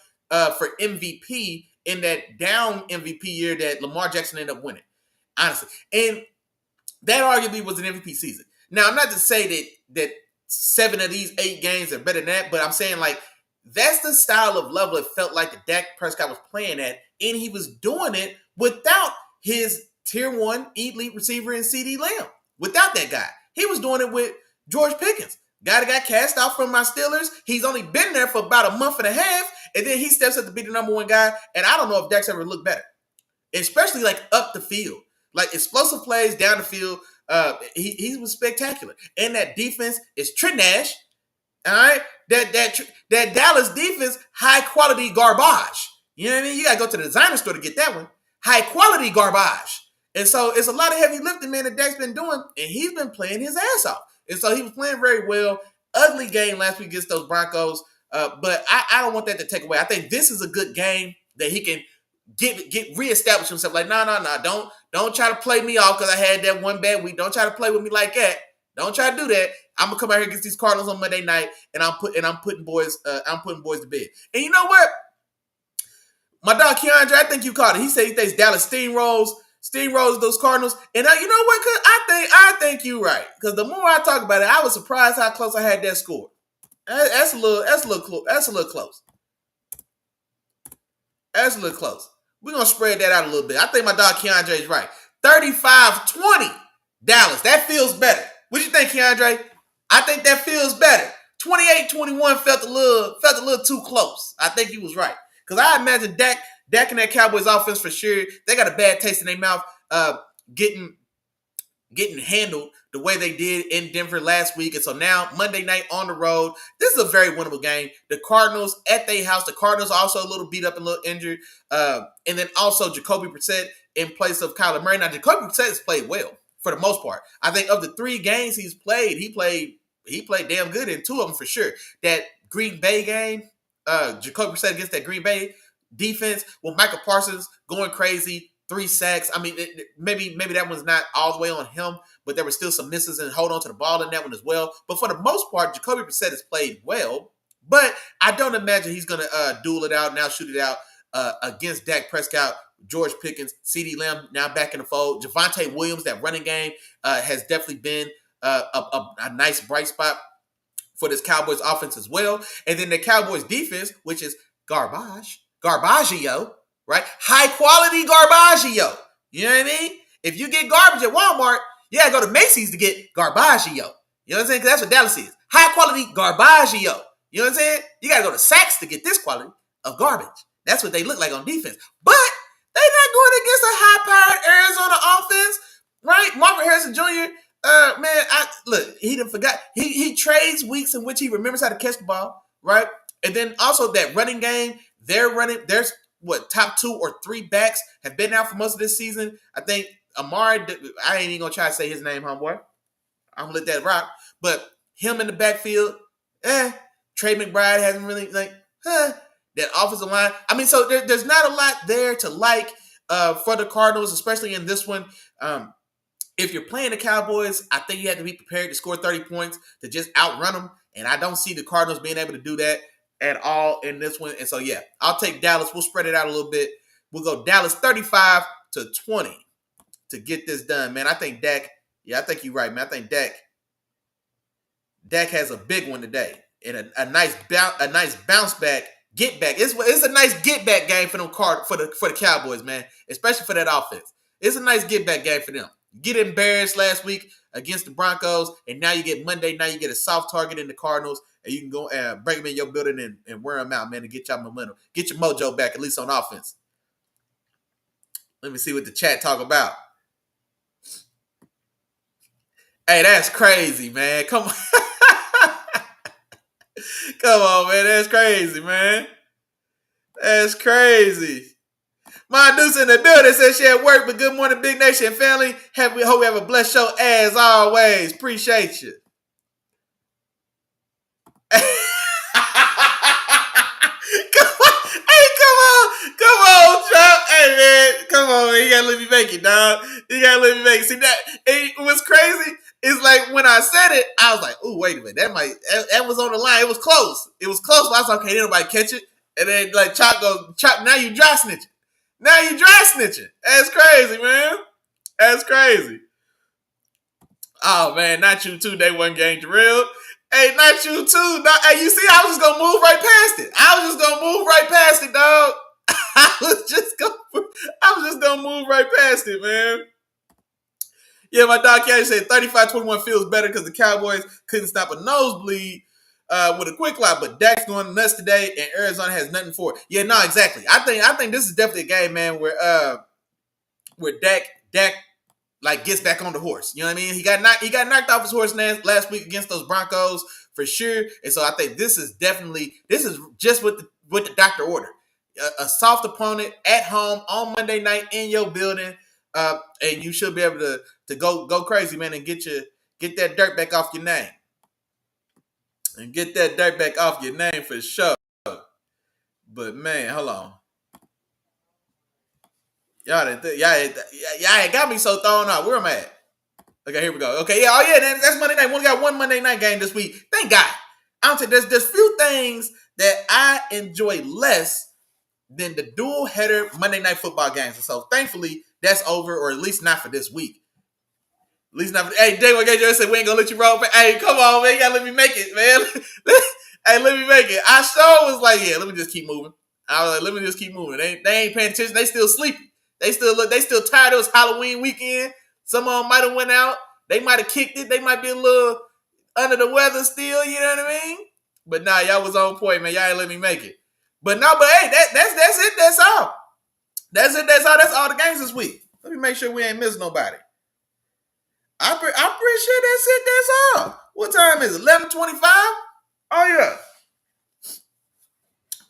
for MVP in that down MVP year that Lamar Jackson ended up winning, honestly. And that arguably was an MVP season. Now, I'm not to say that 7 of these 8 games are better than that, but I'm saying, like, that's the style of level it felt like that Dak Prescott was playing at, and he was doing it without his tier 1 elite receiver in CD Lamb. Without that guy. He was doing it with George Pickens. Guy that got cast out from my Steelers. He's only been there for about a month and a half, and then he steps up to be the number 1 guy, and I don't know if Dak's ever looked better. Especially, like, up the field. Like, explosive plays down the field. He was spectacular. And that defense is Trinash. All right? That Dallas defense, high-quality garbage. You know what I mean? You got to go to the designer store to get that one. High-quality garbage. And so it's a lot of heavy lifting, man, that Dak's been doing, and he's been playing his ass off. And so he was playing very well. Ugly game last week against those Broncos, but I don't want that to take away. I think this is a good game that he can get reestablish himself. Like, no, don't try to play me off because I had that one bad week. Don't try to play with me like that. Don't try to do that. I'm gonna come out here against these Cardinals on Monday night, and I'm putting boys to bed. And you know what? My dog Keandre, I think you caught it. He said he thinks Dallas steamrolls those Cardinals. And you know what? Cause I think you're right. Because the more I talk about it, I was surprised how close I had that score. That's a little close. That's a little close. We're gonna spread that out a little bit. I think my dog Keandre is right. 35-20 Dallas. That feels better. What you think, Keandre? I think that feels better. 28-21 felt a little too close. I think he was right. Because I imagine Dak and that Cowboys offense for sure, they got a bad taste in their mouth getting handled the way they did in Denver last week. And so now, Monday night on the road, this is a very winnable game. The Cardinals at their house. The Cardinals also a little beat up and a little injured. And then also Jacoby Brissett in place of Kyler Murray. Now, Jacoby Brissett has played well for the most part. I think of the 3 games he's played, he played damn good in 2 of them for sure. That Green Bay game, Jacoby Brissett against that Green Bay defense, with Michael Parsons going crazy, 3 sacks. I mean, maybe that one's not all the way on him, but there were still some misses and hold on to the ball in that one as well. But for the most part, Jacoby Brissett has played well. But I don't imagine he's going to duel it out, now shoot it out against Dak Prescott, George Pickens, CeeDee Lamb now back in the fold. Javonte Williams, that running game, has definitely been a nice bright spot for this Cowboys offense as well. And then the Cowboys defense, which is garbaggio, right? High quality garbaggio. You know what I mean? If you get garbage at Walmart, you gotta go to Macy's to get garbaggio. You know what I'm saying? Because that's what Dallas is. High quality garbaggio. You know what I'm saying? You gotta go to Saks to get this quality of garbage. That's what they look like on defense. But they're not going against a high-powered Arizona offense, right? Marvin Harrison Jr., he done forgot. He trades weeks in which he remembers how to catch the ball, right? And then also that running game, there's top 2 or 3 backs have been out for most of this season. I think Amari, I ain't even gonna try to say his name, homeboy. I'm gonna let that rock. But him in the backfield, Trey McBride hasn't really that offensive line. I mean, so there's not a lot there to like for the Cardinals, especially in this one. If you're playing the Cowboys, I think you have to be prepared to score 30 points to just outrun them. And I don't see the Cardinals being able to do that at all in this one. And so, yeah, I'll take Dallas. We'll spread it out a little bit. We'll go Dallas 35-20 to get this done, man. I think Dak, I think you're right, man. I think Dak has a big one today and a nice bounce back, get back. It's a nice get back game for them for the Cowboys, man, especially for that offense. It's a nice get back game for them. Get embarrassed last week against the Broncos, and now you get Monday night, you get a soft target in the Cardinals, and you can go and bring them in your building and wear them out, man, and get y'all momentum. Get your mojo back, at least on offense. Let me see what the chat talk about. Hey, that's crazy, man. Come on. Come on, man. That's crazy, man. That's crazy. My Deuce in the building says she at work, but good morning, Big Nation family. Hope we have a blessed show as always. Appreciate you. Come on, Trump. Hey, man, come on, man. You gotta let me make it, dog. You gotta let me make it. See, what's crazy is like when I said it, I was like, "Ooh, wait a minute, that was on the line. It was close. But I was like, okay, didn't nobody catch it." And then like Chop goes, "Chop, now you dry snitching. Now you dry snitching." That's crazy, man. That's crazy. Oh man, not you too. Day one game derailed. Hey, not you too. Hey, you see, I was just gonna move right past it, dog. I was just gonna move right past it, man. Yeah, my dog Cash said 35-21 feels better because the Cowboys couldn't stop a nosebleed with a quick lock, but Dak's going nuts today, and Arizona has nothing for it. Yeah, no, exactly. I think this is definitely a game, man, where Dak like gets back on the horse. You know what I mean? He got knocked off his horse last week against those Broncos for sure. And so I think this is just what the doctor ordered. A soft opponent at home on Monday night in your building, and you should be able to go crazy, man, and get that dirt back off your name. And get that dirt back off your name for sure. But man, hold on. Y'all got me so thrown out. Where am I at? Okay, here we go. Okay, that's Monday night. We only got one Monday night game this week. Thank God. I don't think there's few things that I enjoy less than the dual header Monday night football games. And so thankfully that's over, or at least not for this week. At least not for hey, J1 Gator said we ain't gonna let you roll. Hey, come on, man. You gotta let me make it, man. Hey, let me make it. I sure was like, yeah, let me just keep moving. I was like, let me just keep moving. They ain't paying attention. They still sleepy. They still tired. It was Halloween weekend. Some of them might have went out. They might have kicked it. They might be a little under the weather still. You know what I mean? But nah, y'all was on point, man. Y'all ain't let me make it. But no, but hey, that's it. That's all. That's it. That's all. That's all the games this week. Let me make sure we ain't miss nobody. I'm pretty sure that's it. That's all. What time is it? 11:25. Oh yeah,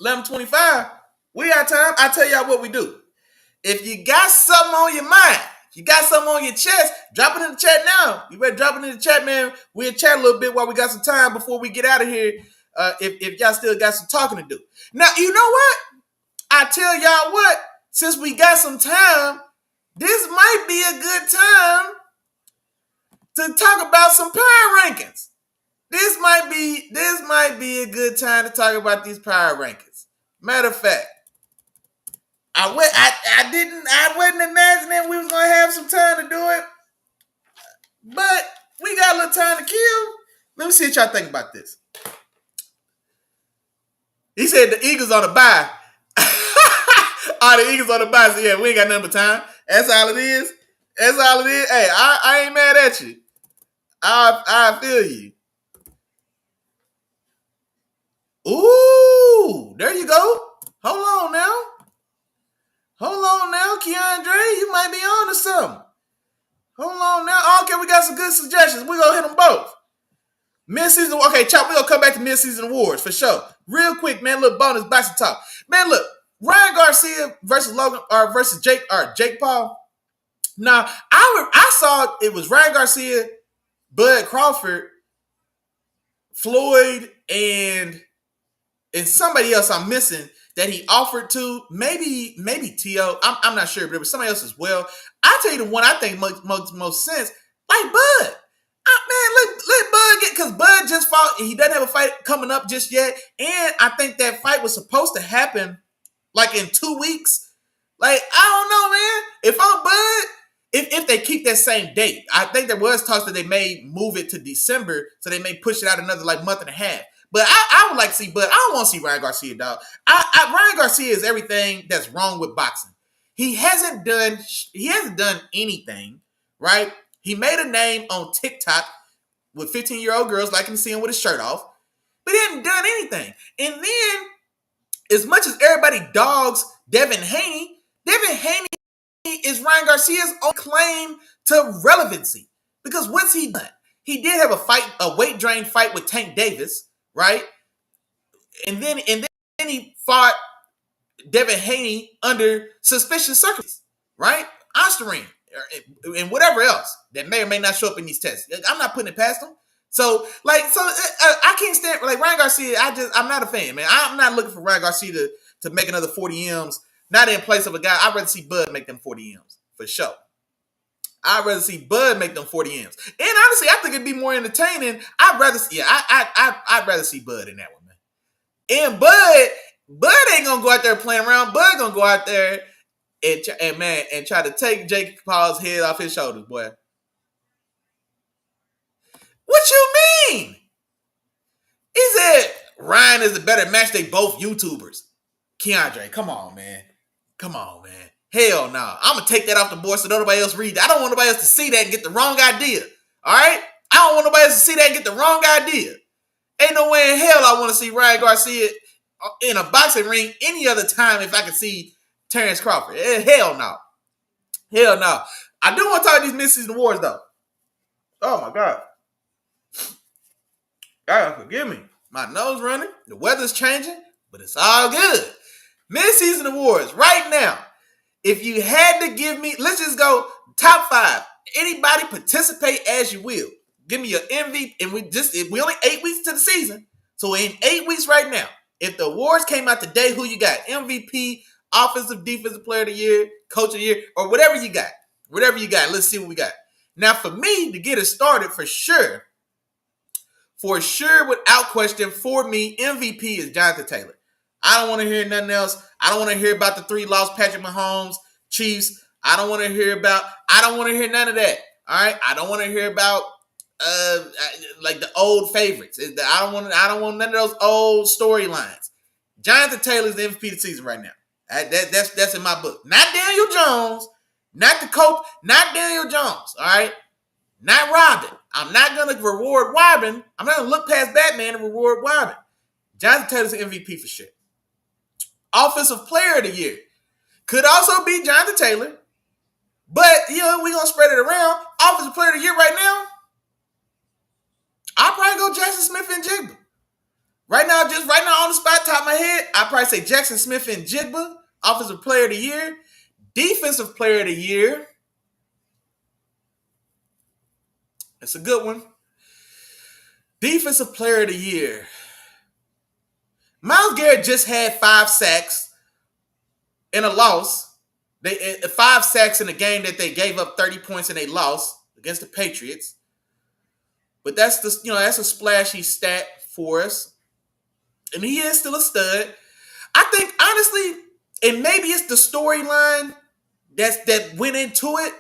11:25. We got time. I tell y'all what we do. If you got something on your mind, you got something on your chest, drop it in the chat now. You better drop it in the chat, man. We'll chat a little bit while we got some time before we get out of here. If y'all still got some talking to do. Now, you know what? I tell y'all what, since we got some time, this might be a good time to talk about some power rankings. This might be a good time to talk about these power rankings. Matter of fact, I wasn't imagining we was gonna have some time to do it, but we got a little time to kill. Let me see what y'all think about this. He said the Eagles on the bye. The Eagles on the bye. So yeah, we ain't got nothing but time. That's all it is. That's all it is. Hey, I ain't mad at you. I feel you. Ooh, there you go. Hold on now, Keandre. You might be on to something. Hold on now. Okay, we got some good suggestions. We're going to hit them both. Mid-season. Okay, Chop, we're going to come back to mid-season awards for sure. Real quick, man, little bonus boxing talk. Man, look, Ryan Garcia versus Jake Paul. Now, I saw it was Ryan Garcia, Bud Crawford, Floyd, and somebody else I'm missing that he offered to. Maybe T.O. I'm not sure, but it was somebody else as well. I tell you the one I think most sense, like Bud. Man, let Bud get, because Bud just fought. He doesn't have a fight coming up just yet. And I think that fight was supposed to happen like in 2 weeks. Like, I don't know, man. If I'm Bud, if they keep that same date, I think there was talks that they may move it to December, so they may push it out another like month and a half. But I would like to see Bud. I don't want to see Ryan Garcia, dog. Ryan Garcia is everything that's wrong with boxing. He hasn't done anything, right? He made a name on TikTok with 15-year-old girls liking to see him with his shirt off, but he hadn't done anything. And then, as much as everybody dogs Devin Haney is Ryan Garcia's own claim to relevancy. Because what's he done? He did have a weight drain fight with Tank Davis, right? And then he fought Devin Haney under suspicious circumstances, right? Osterine and whatever else that may or may not show up in these tests. I'm not putting it past him. So I can't stand like Ryan Garcia. I'm not a fan, man. I'm not looking for Ryan Garcia to make another 40 M's. Not in place of a guy. I'd rather see Bud make them 40 M's for sure. I'd rather see Bud make them 40 M's. And honestly, I think it'd be more entertaining. I'd rather see Bud in that one, man. And Bud ain't gonna go out there playing around. Bud gonna go out there and try to take Jake Paul's head off his shoulders, boy. What you mean? He said Ryan is a better match. They both YouTubers. Keandre, come on, man. Hell no. Nah. I'm going to take that off the board so nobody else read that. I don't want nobody else to see that and get the wrong idea. All right? I don't want nobody else to see that and get the wrong idea. Ain't no way in hell I want to see Ryan Garcia in a boxing ring any other time if I could see Terrence Crawford. Hell no. Hell no. I do want to talk about these mid-season awards, though. Oh, my God. God, forgive me. My nose running. The weather's changing, but it's all good. Mid-season awards right now. If you had to give me, let's just go top 5. Anybody participate as you will. Give me your MVP, and we only 8 weeks to the season. So in 8 weeks right now, if the awards came out today, who you got? MVP, offensive, defensive player of the year, coach of the year, or whatever you got. Whatever you got. Let's see what we got. Now, for me to get it started, for sure, without question, for me, MVP is Jonathan Taylor. I don't want to hear nothing else. I don't want to hear about the 3 lost Patrick Mahomes, Chiefs. I don't want to hear none of that. All right. I don't want to hear about like the old favorites. I don't want none of those old storylines. Jonathan Taylor's the MVP of the season right now. That's in my book. Not Daniel Jones, not the coach, not Daniel Jones. All right. Not Robin. I'm not going to reward Robin. I'm not going to look past Batman and reward Robin. Jonathan Taylor's MVP for sure. Offensive Player of the Year could also be Jonathan Taylor, but we're gonna spread it around. Offensive Player of the Year right now, I'll probably go Jackson Smith and Jigba. Right now on the spot, top of my head, I'd probably say Jackson Smith and Jigba, Offensive Player of the Year. Defensive Player of the Year. It's a good one. Defensive Player of the Year. Myles Garrett just had 5 sacks in a loss. 5 sacks in a game that they gave up 30 points and they lost against the Patriots. But that's a splashy stat for us. And he is still a stud. I think, honestly, and maybe it's the storyline that went into it.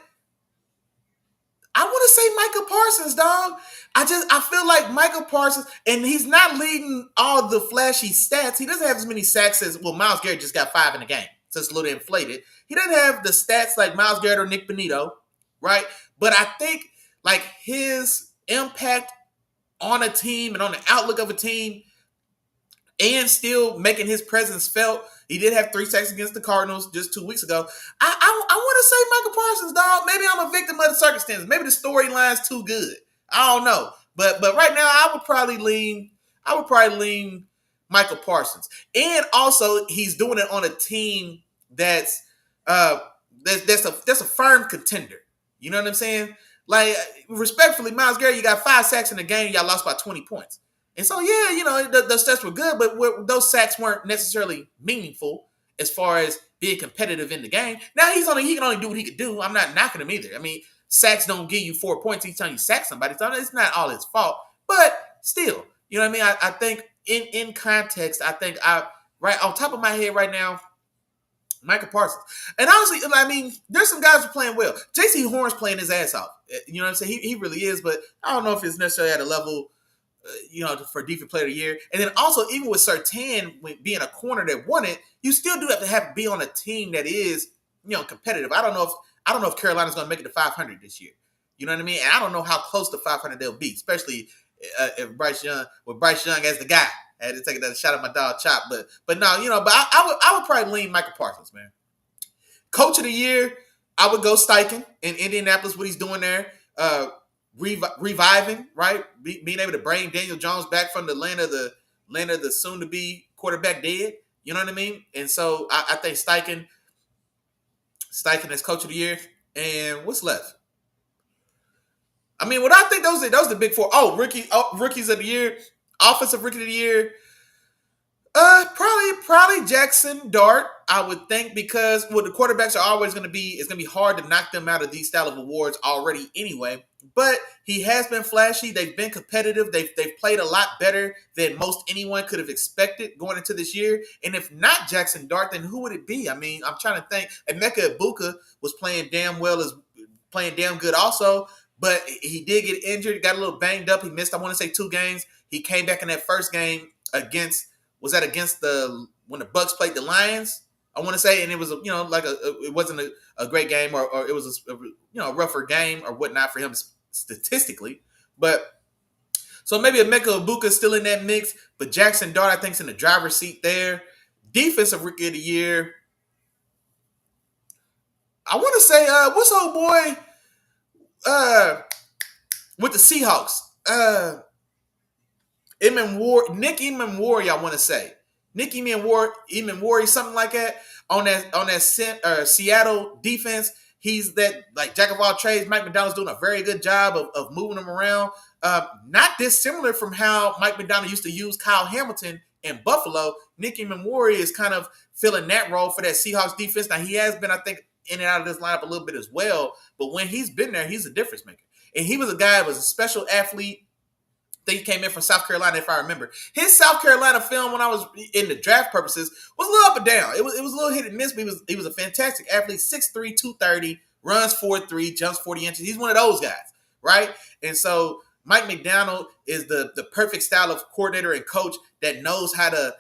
I want to say Micah Parsons, dog. I feel like Micah Parsons, and he's not leading all the flashy stats. He doesn't have as many sacks as, Myles Garrett just got 5 in the game. So it's a little inflated. He doesn't have the stats like Myles Garrett or Nick Bonito, right? But I think like his impact on a team and on the outlook of a team and still making his presence felt. He did have 3 sacks against the Cardinals just 2 weeks ago. I want to say Michael Parsons, dog. Maybe I'm a victim of the circumstances. Maybe the storyline's too good. I don't know. But right now, I would probably lean Michael Parsons. And also, he's doing it on a team that's a firm contender. You know what I'm saying? Like, respectfully, Myles Garrett, you got 5 sacks in the game. Y'all lost by 20 points. And so, the stats were good, but those sacks weren't necessarily meaningful as far as being competitive in the game. Now, he can only do what he could do. I'm not knocking him either. I mean, sacks don't give you 4 points each time you sack somebody. So it's not all his fault. But still, you know what I mean? I think in context, right on top of my head right now, Michael Parsons. And honestly, I mean, there's some guys who are playing well. J.C. Horn's playing his ass off. You know what I'm saying? He really is, but I don't know if it's necessarily at a level for defensive player of the year. And then also, even with Surtain being a corner that won it, you still do have to be on a team that is, competitive. I don't know if Carolina's going to make it to 500 this year. You know what I mean? And I don't know how close to 500 they'll be, especially with Bryce Young as the guy. I had to take another shot at my dog Chop, but no, but I would probably lean Michael Parsons, man. Coach of the year, I would go Steichen in Indianapolis. What he's doing there. Reviving, right? Being able to bring Daniel Jones back from the land of the soon-to-be quarterback dead. You know what I mean? And so I think Steichen is coach of the year. And what's left? I mean, I think those are the big 4. Oh, rookies of the year, offensive rookie of the year. Probably Jackson Dart, I would think, because the quarterbacks are always going to be. It's going to be hard to knock them out of these style of awards already anyway. But he has been flashy. They've been competitive. They've played a lot better than most anyone could have expected going into this year. And if not Jackson Dart, then who would it be? I mean, I'm trying to think. Emeka Egbuka was playing damn good also, but he did get injured, got a little banged up. He missed, I want to say, 2 games. He came back in that first game against when the Bucs played the Lions? I want to say, and it was it wasn't a great game, or it was a rougher game or whatnot for him statistically. But so maybe Emeka Egbuka is still in that mix, but Jackson Dart I think is in the driver's seat there. Defensive rookie of the year, I want to say what's old boy with the Seahawks? Nick Emmanwori, I want to say. Nick Emmanwori, something like that, on that Seattle defense. He's that, like, jack of all trades. Mike McDonald's doing a very good job of moving him around. Not dissimilar from how Mike McDonald used to use Kyle Hamilton in Buffalo. Nick Emmanwori is kind of filling that role for that Seahawks defense. Now, he has been, I think, in and out of this lineup a little bit as well. But when he's been there, he's a difference maker. And he was a guy that was a special athlete. I think he came in from South Carolina, if I remember. His South Carolina film, when I was in the draft purposes, was a little up and down. It was a little hit and miss, but he was a fantastic athlete. 6'3", 230, runs 4'3", jumps 40 inches. He's one of those guys, right? And so Mike McDonald is the perfect style of coordinator and coach that knows how to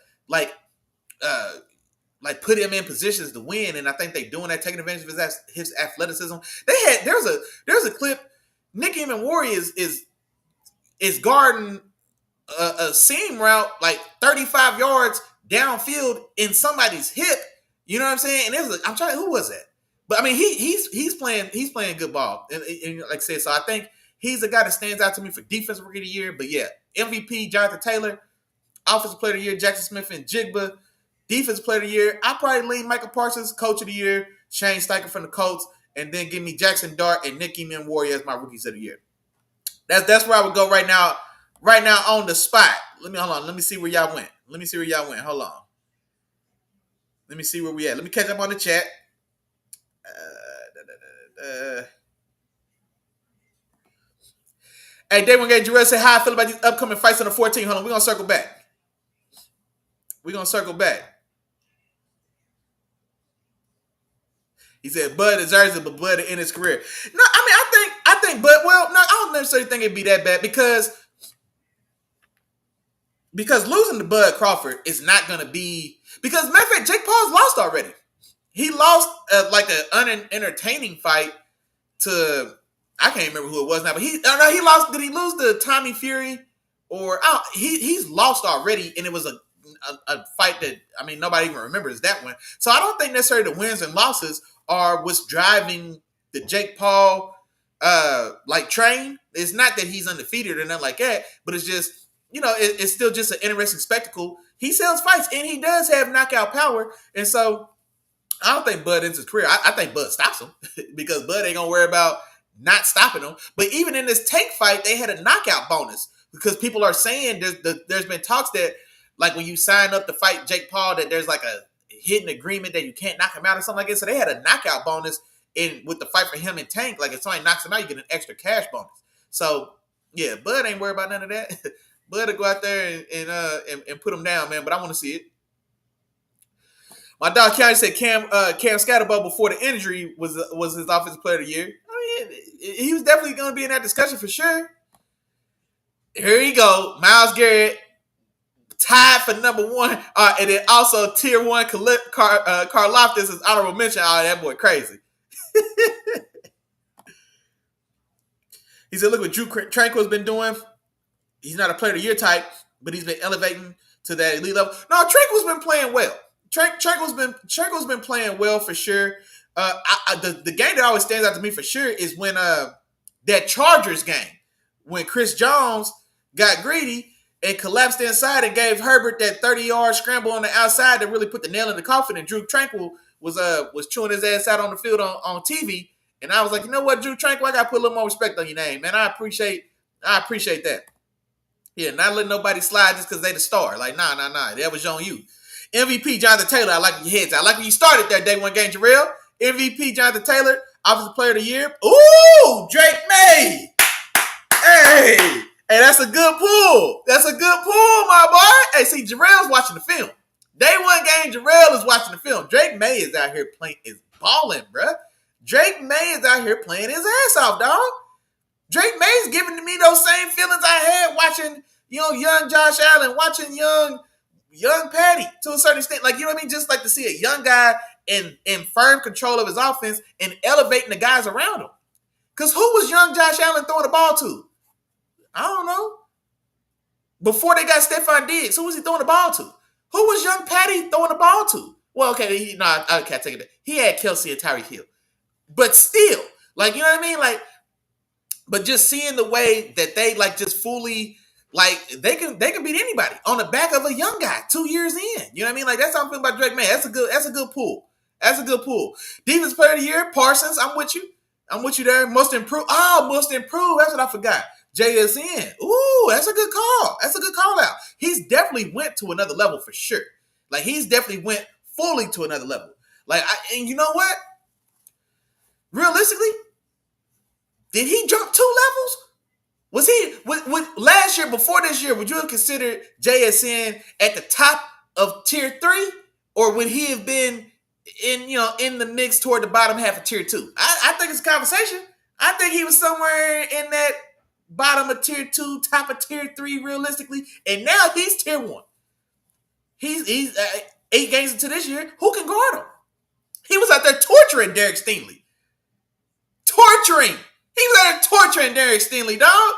put him in positions to win. And I think they're doing that, taking advantage of his athleticism. There's a clip. Nick Emmanwori is guarding a seam route like 35 yards downfield in somebody's hip. You know what I'm saying? And it was I'm trying, who was that? But I mean, he's playing good ball, and like I said, so I think he's the guy that stands out to me for defensive rookie of the year. But yeah, MVP Jonathan Taylor, offensive player of the year Jackson Smith and Jigba, defensive player of the year. I probably lean Michael Parsons, coach of the year, Shane Steichen from the Colts, and then give me Jackson Dart and Nicky Menwari as my rookies of the year. That's where I would go right now. Right now on the spot. Let me see where y'all went. Hold on. Let me see where we at. Let me catch up on the chat. Hey, Day One Game Jarrell said how I feel about these upcoming fights on the 14th. Hold on, we're gonna circle back. He said Bud deserves it, but Bud to end his career. No, I mean I think Bud. Well, no, I don't necessarily think it'd be that bad because losing to Bud Crawford is not gonna be because matter of fact, Jake Paul's lost already. He lost like an unentertaining fight to I can't remember who it was now, but he lost. Did he lose to Tommy Fury or he's lost already, and it was a fight that I mean nobody even remembers that one. So I don't think necessarily the wins and losses are what's driving the Jake Paul like train. It's not that he's undefeated or nothing like that, but it's just it's still just an interesting spectacle. He sells fights and he does have knockout power, and so I don't think Bud ends his career. I think Bud stops him because Bud ain't gonna worry about not stopping him. But even in this Tank fight, they had a knockout bonus because people are saying there's been talks that like when you sign up to fight Jake Paul that there's like a hidden agreement that you can't knock him out or something like that. So they had a knockout bonus in with the fight for him and Tank. Like if somebody knocks him out, you get an extra cash bonus. So yeah, Bud ain't worried about none of that. Bud will go out there and put him down, man. But I want to see it. My dog County said Cam Scatterbo before the injury was his offensive player of the year. I mean, he was definitely going to be in that discussion for sure. Here you go, Myles Garrett tied for number one, and then also tier one Karlaftis is honorable mention. Oh, that boy crazy. He said, "Look what Drew Tranquil's been doing. He's not a player of the year type, but he's been elevating to that elite level. No, Tranquil's been playing well. Tranquil's been playing well for sure. The game that always stands out to me for sure is when that Chargers game when Chris Jones got greedy and collapsed inside and gave Herbert that 30-yard scramble on the outside that really put the nail in the coffin. And Drew Tranquil was chewing his ass out on the field on TV. And I was like, you know what, Drew Tranquil, I got to put a little more respect on your name, man. I appreciate that. Yeah, not letting nobody slide just because they the star. Like, nah. That was on you. MVP Jonathan Taylor, I like your heads. I like when you started that Day One Game, Jarrell. MVP Jonathan Taylor, Offensive Player of the Year. Ooh, Drake May. Hey, that's a good pull. My boy. Hey, see, Jarrell's watching the film. Day One Game, Jarrell is watching the film. Drake May is out here is balling, bruh. Drake May is out here playing his ass off, dog. Drake May's giving me those same feelings I had watching, young Josh Allen, watching young Patty to a certain extent. Like, you know what I mean? Just like to see a young guy in firm control of his offense and elevating the guys around him. Because who was young Josh Allen throwing the ball to? I don't know. Before they got Stephon Diggs, who was he throwing the ball to? Who was young Patty throwing the ball to? Well, okay, I can't take it back. He had Kelsey and Tyreek Hill. But still, like, you know what I mean? Like, but just seeing the way that they like just fully like they can beat anybody on the back of a young guy 2 years in. You know what I mean? Like that's how I'm feeling about Drake May. That's a good pull. Defense Player of the Year, Parsons. I'm with you there. Most improved. Most improved. That's what I forgot. JSN. Ooh, that's a good call out. He's definitely went to another level for sure. Like he's definitely went fully to another level. Like and you know what? Realistically, did he jump 2 levels? Was he with last year, before this year, would you have considered JSN at the top of tier 3? Or would he have been in the mix toward the bottom half of tier 2? I think it's a conversation. I think he was somewhere in that bottom of tier 2, top of tier 3 realistically. And now he's tier 1. He's 8 games into this year. Who can guard him? He was out there torturing Derek Stingley. He was out there torturing Derek Stingley, dog.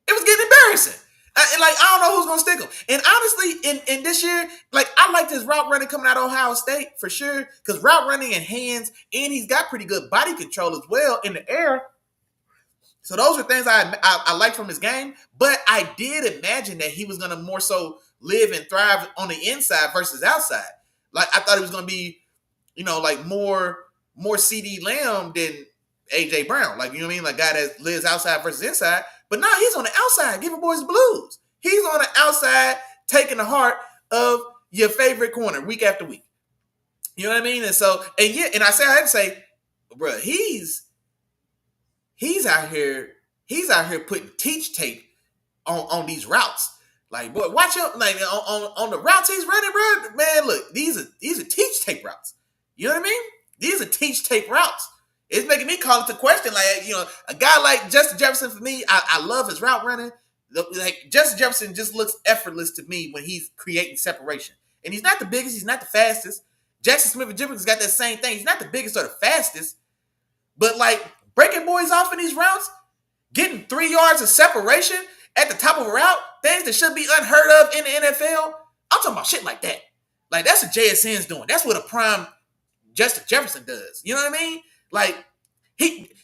It was getting embarrassing. I don't know who's gonna stick him. And honestly, in this year, like I liked his route running coming out of Ohio State for sure, because route running and hands, and he's got pretty good body control as well in the air. So those are things I like from his game. But I did imagine that he was gonna more so live and thrive on the inside versus outside. Like I thought he was gonna be, like more CD Lamb than AJ Brown. Like, you know what I mean? Like guy that lives outside versus inside. But now he's on the outside giving boys the blues. He's on the outside taking the heart of your favorite corner week after week. You know what I mean? And so, and I had to say, bro, he's out here putting teach tape on these routes. Like, boy, watch out! Like on the routes he's running, bro. Man, look, these are teach tape routes. You know what I mean? These are teach tape routes. It's making me call it to question. Like, a guy like Justin Jefferson, for me, I love his route running. Like, Justin Jefferson just looks effortless to me when he's creating separation. And he's not the biggest, he's not the fastest. Jackson Smith-Njigba's got that same thing. He's not the biggest or the fastest, but like breaking boys off in these routes, getting 3 yards of separation at the top of a route, things that should be unheard of in the NFL. I'm talking about shit like that. Like, that's what JSN's doing. That's what a prime Justin Jefferson does. You know what I mean? Like,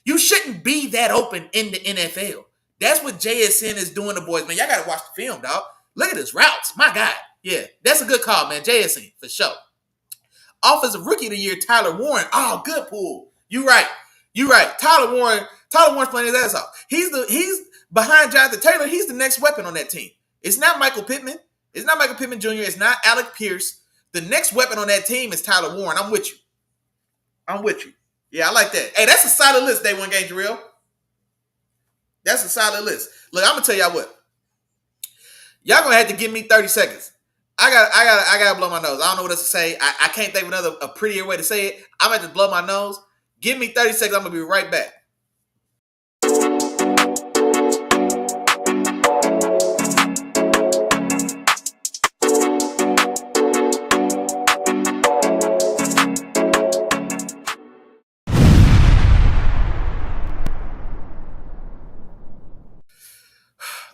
you shouldn't be that open in the NFL. That's what JSN is doing to boys, man. Y'all got to watch the film, dog. Look at his routes. My God. Yeah, that's a good call, man. JSN, for sure. Offensive Rookie of the Year, Tyler Warren. Oh, good pull. You right. Tyler Warren's playing his ass off. He's behind Jonathan Taylor. He's the next weapon on that team. It's not Michael Pittman. It's not Michael Pittman Jr. It's not Alec Pierce. The next weapon on that team is Tyler Warren. I'm with you. Yeah, I like that. Hey, that's a solid list, Day One Game Drill. That's a solid list. Look, I'm gonna tell y'all what. Y'all gonna have to give me 30 seconds. I gotta blow my nose. I don't know what else to say. I can't think of a prettier way to say it. I'm gonna have to blow my nose. Give me 30 seconds. I'm gonna be right back.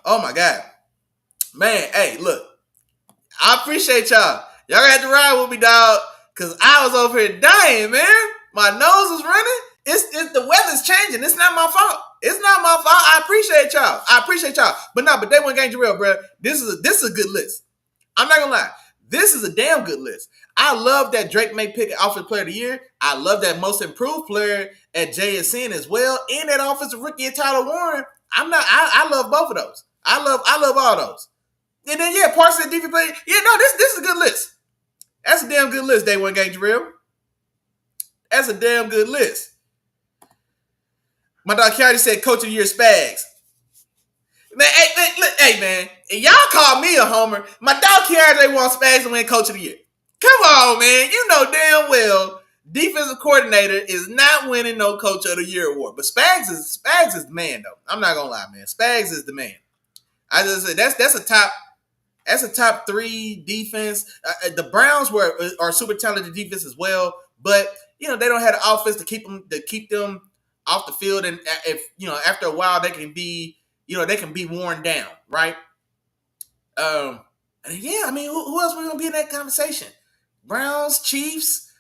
Oh my God. Man, hey, look. I appreciate y'all. Y'all got to ride with me, dog. Cause I was over here dying, man. My nose is running. It's the weather's changing. It's not my fault. I appreciate y'all. But Day One Game Drill, bro. This is a good list. I'm not gonna lie. This is a damn good list. I love that Drake May pick Offensive Player of the Year. I love that Most Improved Player at JSN as well, and that Offensive Rookie at Tyler Warren. I love both of those. I love all those. And then Parsons defense player. Yeah, no, this is a good list. That's a damn good list, Day One Game Drill. That's a damn good list. My dog Kearney said Coach of the Year Spags. Man, hey, man. Y'all call me a homer. My dog Kearney wants Spags to win Coach of the Year. Come on, man. You know damn well defensive coordinator is not winning no Coach of the Year award. But Spags is the man, though. I'm not gonna lie, man. Spags is the man. I just said that's a top 3 defense. The Browns are super talented defense as well, but they don't have the offense to keep them off the field. And if after a while they can be worn down, right? Who else are we gonna be in that conversation? Browns, Chiefs.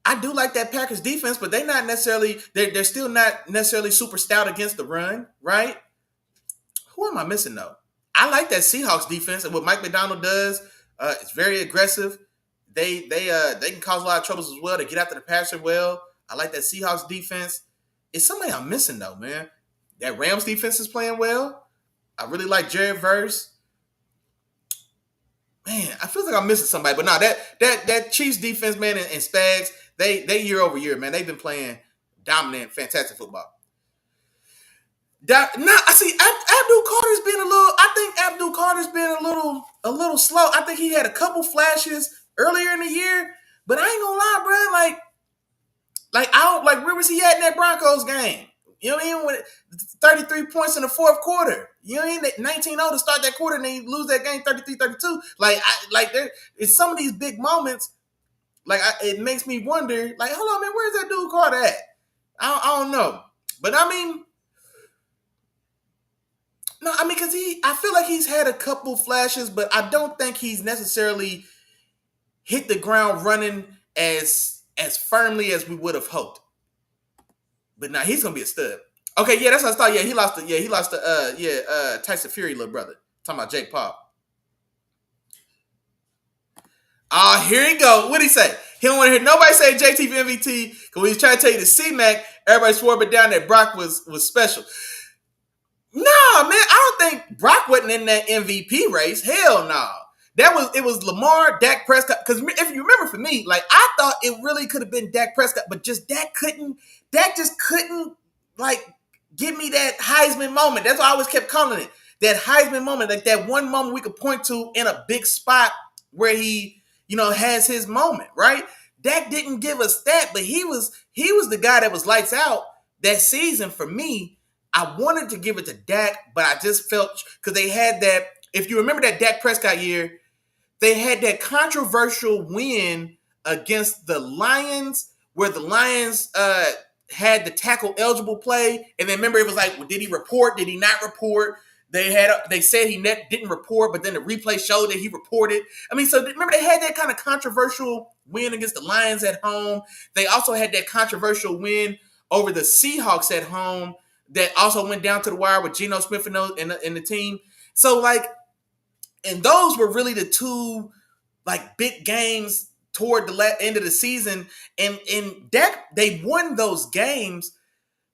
I do like that Packers defense, but they're still not necessarily super stout against the run, right? Who am I missing though? I like that Seahawks defense, and what Mike McDonald does, it's very aggressive. They can cause a lot of troubles as well. They get after the passer well. I like that Seahawks defense. It's somebody I'm missing though, man. That Rams defense is playing well. I really like Jared Verse. Man, I feel like I'm missing somebody, but no, that Chiefs defense, man, and Spags, they year over year, man, they've been playing dominant, fantastic football. I see Abdul Carter's been a little slow. I think he had a couple flashes earlier in the year, but I ain't gonna lie, bro. Where was he at in that Broncos game? You know what I mean? With 33 points in the fourth quarter. You know what I mean? 19-0 to start that quarter, and then you lose that game 33-32. There it's some of these big moments. It makes me wonder. Hold on, man, where's that dude Carter at? I don't know, but I mean. No, I mean, because I feel like he's had a couple flashes, but I don't think he's necessarily hit the ground running as firmly as we would have hoped. But now he's gonna be a stud. Okay, yeah, that's what I thought. Yeah, he lost to Tyson Fury little brother. Talking about Jake Paul. Here he go. What'd he say? He don't want to hear nobody say JT for MVP because when he's trying to tell you the C-Mac, everybody swore it down that Brock was special. Nah, man, I don't think Brock wasn't in that MVP race. Hell no. It was Lamar, Dak Prescott. Because if you remember for me, like I thought it really could have been Dak Prescott, but just Dak just couldn't like give me that Heisman moment. That's why I always kept calling it. That Heisman moment, like that one moment we could point to in a big spot where he, has his moment, right? Dak didn't give us that, but he was the guy that was lights out that season for me. I wanted to give it to Dak, but I just felt because they had that. If you remember that Dak Prescott year, they had that controversial win against the Lions, where the Lions had the tackle eligible play, and then remember it was like, well, did he report? Did he not report? They said he didn't report, but then the replay showed that he reported. I mean, so remember they had that kind of controversial win against the Lions at home. They also had that controversial win over the Seahawks at home that also went down to the wire with Geno Smith and the team. So, like, and those were really the two, like, big games toward the end of the season. And Dak, they won those games,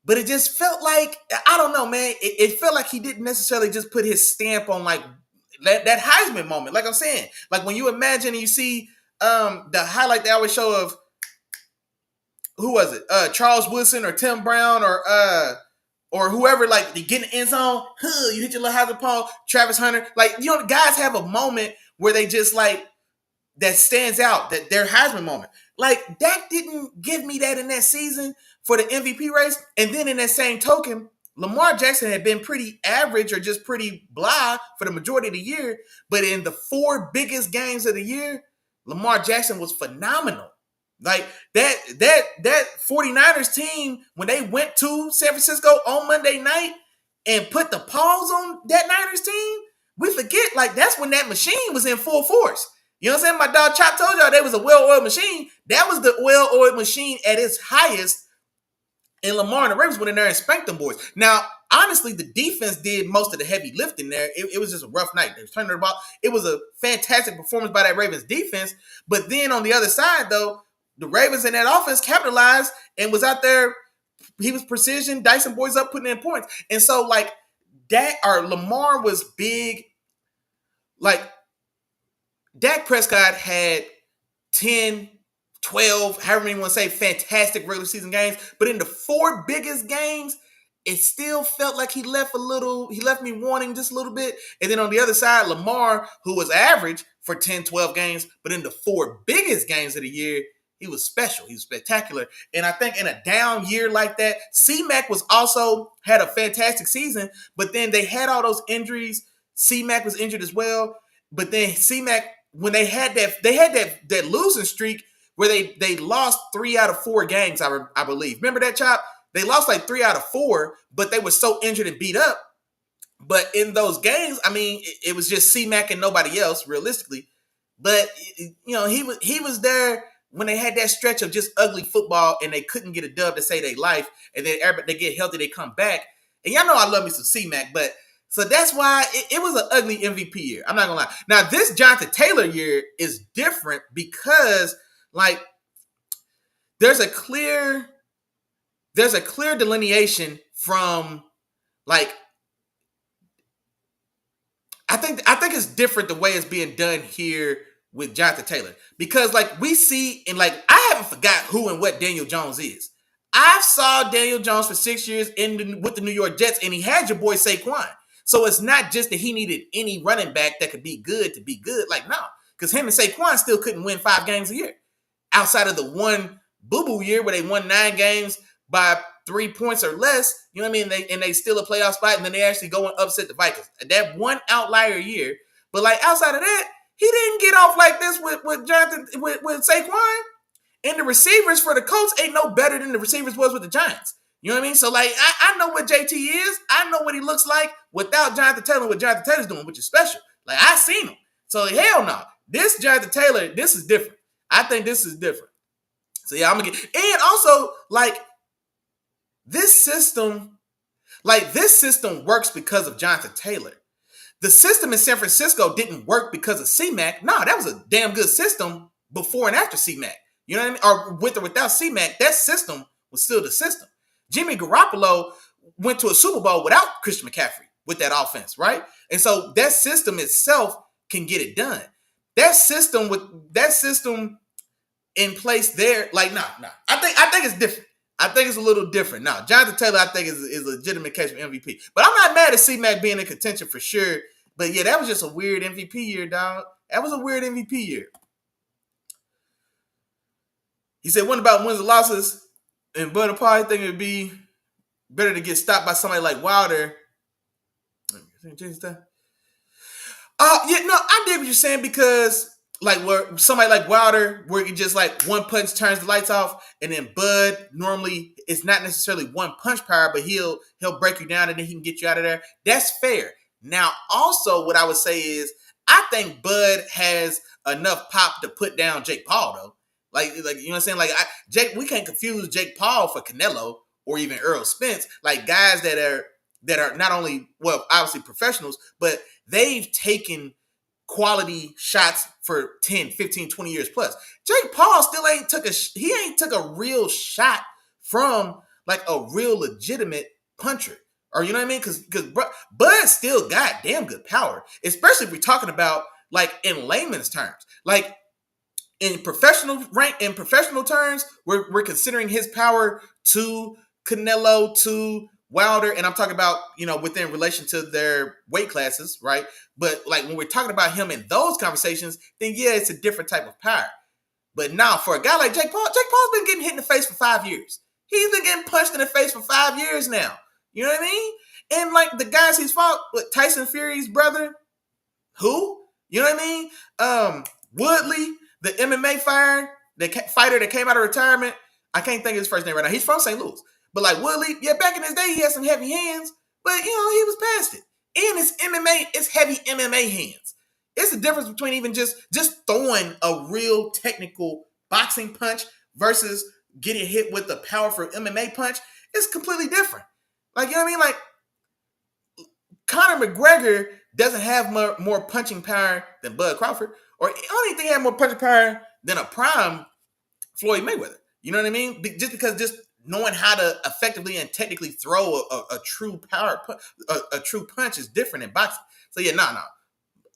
but it just felt like, I don't know, man. It felt like he didn't necessarily just put his stamp on, like, that Heisman moment. Like I'm saying, like, when you imagine and you see the highlight they always show of, who was it? Charles Woodson or Tim Brown or whoever, like, they get in the end zone, you hit your little Heisman Paul, Travis Hunter. Like, guys have a moment where they just, like, that stands out, that their Heisman moment. Like, Dak didn't give me that in that season for the MVP race. And then in that same token, Lamar Jackson had been pretty average or just pretty blah for the majority of the year. But in the 4 biggest games of the year, Lamar Jackson was phenomenal. Like that 49ers team, when they went to San Francisco on Monday night and put the pause on that Niners team, we forget, like, that's when that machine was in full force. You know what I'm saying? My dog Chop told y'all they was a well-oiled machine. That was the well-oiled machine at its highest. And Lamar and the Ravens went in there and spanked them boys. Now, honestly, the defense did most of the heavy lifting there. It was just a rough night. They was turning the ball. It was a fantastic performance by that Ravens defense. But then on the other side, though, the Ravens in that offense capitalized and was out there. He was precision, dicing boys up, putting in points. And so, like, Lamar was big. Like, Dak Prescott had 10, 12, however many you want to say, fantastic regular season games. But in the 4 biggest games, it still felt like he left me wanting just a little bit. And then on the other side, Lamar, who was average for 10, 12 games, but in the 4 biggest games of the year, he was special. He was spectacular. And I think in a down year like that, C-Mac had a fantastic season, but then they had all those injuries. C-Mac was injured as well. But then C-Mac, when they had that losing streak where they lost 3 out of 4 games, I believe. Remember that, Chop? They lost like 3 out of 4, but they were so injured and beat up. But in those games, I mean, it was just C-Mac and nobody else, realistically. But, he was there when they had that stretch of just ugly football and they couldn't get a dub to save their life, and then they get healthy, they come back. And y'all know I love me some C-Mac, but so that's why it was an ugly MVP year. I'm not gonna lie. Now, this Jonathan Taylor year is different because, like, there's a clear delineation from, like, I think it's different the way it's being done here with Jonathan Taylor. Because, like, we see, and, like, I haven't forgot who and what Daniel Jones is. I saw Daniel Jones for 6 years with the New York Jets, and he had your boy Saquon. So it's not just that he needed any running back that could be good to be good. Like, no. Because him and Saquon still couldn't win 5 games a year. Outside of the one boo-boo year where they won 9 games by 3 points or less, you know what I mean? They still a playoff spot, and then they actually go and upset the Vikings. That one outlier year. But, like, outside of that, he didn't get off like this with Jonathan, with Saquon. And the receivers for the Colts ain't no better than the receivers was with the Giants. You know what I mean? So like I know what JT is. I know what he looks like without Jonathan Taylor, what Jonathan Taylor's doing, which is special. Like I seen him. So hell no. This Jonathan Taylor, this is different. I think this is different. So yeah, I'm gonna get, and also like this system works because of Jonathan Taylor. The system in San Francisco didn't work because of C-Mac. No, that was a damn good system before and after C-Mac. You know what I mean? Or with or without C-Mac, that system was still the system. Jimmy Garoppolo went to a Super Bowl without Christian McCaffrey with that offense, right? And so that system itself can get it done. That system in place there, like, nah. I think it's different. I think it's a little different. Now, Jonathan Taylor, I think, is a legitimate case for MVP. But I'm not mad at C-Mac being in contention for sure. But yeah, that was just a weird MVP year, dog. That was a weird MVP year. He said, what about wins and losses? And Bud probably think it would be better to get stopped by somebody like Wilder. Yeah, no, I did what you're saying because like where somebody like Wilder, where he just like one punch turns the lights off, and then Bud normally it's not necessarily one punch power, but he'll break you down and then he can get you out of there. That's fair. Now, also what I would say is I think Bud has enough pop to put down Jake Paul though. Like you know what I'm saying? Like we can't confuse Jake Paul for Canelo or even Earl Spence, like guys that are not only well obviously professionals, but they've taken quality shots for 10, 15, 20 years plus. Jake Paul still ain't took a real shot from like a real legitimate puncher. Or you know what I mean? Because Bud still got damn good power, especially if we're talking about like in layman's terms. Like in professional terms, we're considering his power to Canelo, to Wilder, and I'm talking about, you know, within relation to their weight classes, right? But like when we're talking about him in those conversations, then yeah, it's a different type of power. But now for a guy like Jake Paul's been getting hit in the face for 5 years. He's been getting punched in the face for 5 years now. You know what I mean? And like the guys he's fought, with Tyson Fury's brother, who? You know what I mean? Woodley, the MMA fighter that came out of retirement. I can't think of his first name right now. He's from St. Louis. But like Woodley, yeah, back in his day, he had some heavy hands, but you know, he was past it. And it's heavy MMA hands. It's the difference between even just throwing a real technical boxing punch versus getting hit with a powerful MMA punch. It's completely different. Like, you know what I mean? Like, Conor McGregor doesn't have more punching power than Bud Crawford, or I don't even think he had more punching power than a prime Floyd Mayweather. You know what I mean? Just because knowing how to effectively and technically throw a true a true punch is different in boxing. So yeah, no.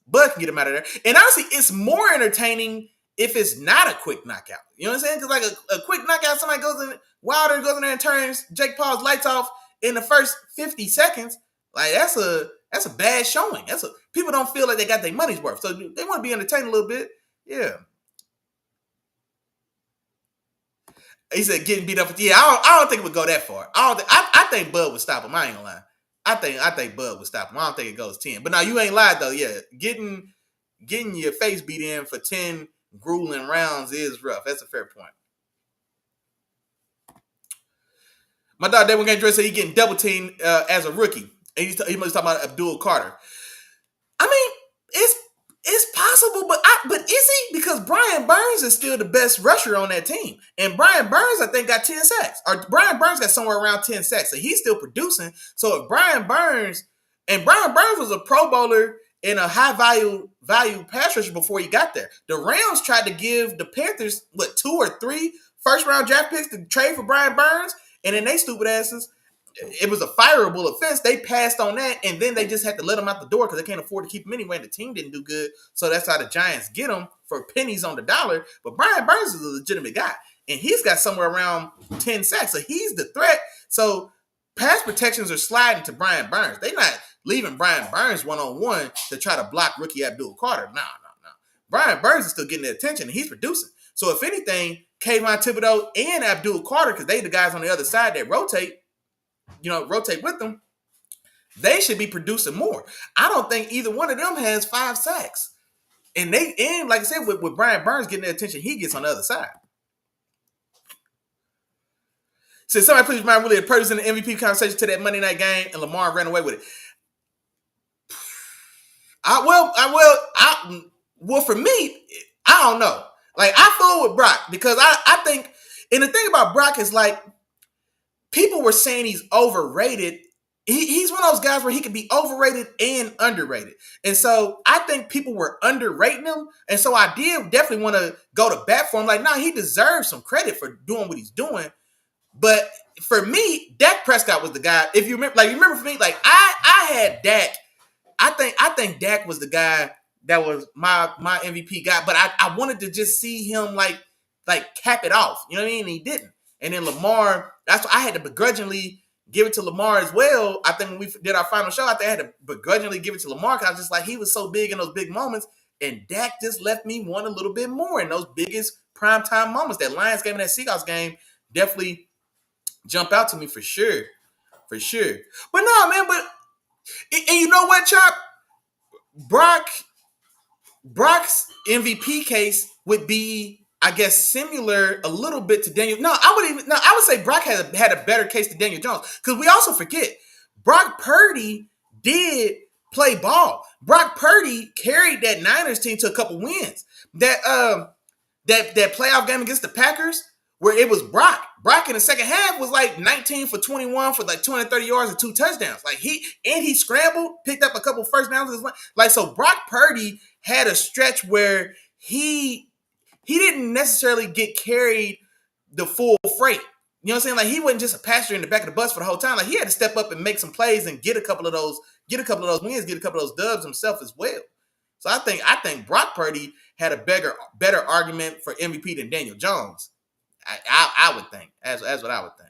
Bud can get him out of there. And honestly, it's more entertaining if it's not a quick knockout. You know what I'm saying? Because like a quick knockout, somebody Wilder goes in there and turns Jake Paul's lights off in the first 50 seconds. Like that's a bad showing. People don't feel like they got their money's worth. So they want to be entertained a little bit. Yeah. He said getting beat up. Yeah, I don't think it would go that far. I think Bud would stop him. I ain't gonna lie. I think Bud would stop him. I don't think it goes 10. But now you ain't lied though. Yeah, getting your face beat in for 10 grueling rounds is rough. That's a fair point. My dog Devin Gaines said he getting double teamed as a rookie. And he was talking about Abdul Carter. I mean, it's possible, but is he? Because Brian Burns is still the best rusher on that team. And Brian Burns, I think, got 10 sacks. Or Brian Burns got somewhere around 10 sacks. So he's still producing. So if Brian Burns was a Pro Bowler and a high value pass rusher before he got there. The Rams tried to give the Panthers, 2 or 3 first round draft picks to trade for Brian Burns. And then they stupid asses, it was a fireable offense. They passed on that, and then they just had to let him out the door because they can't afford to keep him anyway, and the team didn't do good. So that's how the Giants get him for pennies on the dollar. But Brian Burns is a legitimate guy, and he's got somewhere around 10 sacks. So he's the threat. So pass protections are sliding to Brian Burns. They're not leaving Brian Burns one-on-one to try to block rookie Abdul Carter. No. Brian Burns is still getting the attention, and he's producing. So if anything, Kayvon Thibodeau and Abdul Carter, because they the guys on the other side that rotate with them, they should be producing more. I don't think either one of them has 5 sacks. And like I said, with Brian Burns getting the attention he gets on the other side. So somebody please remind really the purpose in the MVP conversation to that Monday night game, and Lamar ran away with it. Well, for me, I don't know. Like, I fool with Brock because I think, and the thing about Brock is like, people were saying he's overrated. He's one of those guys where he could be overrated and underrated. And so I think people were underrating him. And so I did definitely want to go to bat for him. Like, he deserves some credit for doing what he's doing. But for me, Dak Prescott was the guy. If you remember for me, like I had Dak. I think Dak was the guy that was my MVP guy. But I wanted to just see him like cap it off. You know what I mean? And he didn't. And then Lamar, that's why I had to begrudgingly give it to Lamar as well. I think when we did our final show, I think I had to begrudgingly give it to Lamar because I was just like, he was so big in those big moments. And Dak just left me want a little bit more in those biggest primetime moments. That Lions game and that Seahawks game definitely jump out to me for sure. For sure. But no, man, and you know what, Chop? Brock's MVP case would be, I guess, similar a little bit to Daniel. I would say Brock had a better case than Daniel Jones. Because we also forget, Brock Purdy did play ball. Brock Purdy carried that Niners team to a couple wins. That playoff game against the Packers, where it was Brock. Brock in the second half was like 19 for 21 for like 230 yards and 2 touchdowns. Like he scrambled, picked up a couple first downs. Like, so Brock Purdy had a stretch where he didn't necessarily get carried the full freight. You know what I'm saying? Like, he wasn't just a passenger in the back of the bus for the whole time. Like, he had to step up and make some plays and get a couple of those wins, get a couple of those dubs himself as well. So I think Brock Purdy had a better argument for MVP than Daniel Jones. I would think. That's what I would think.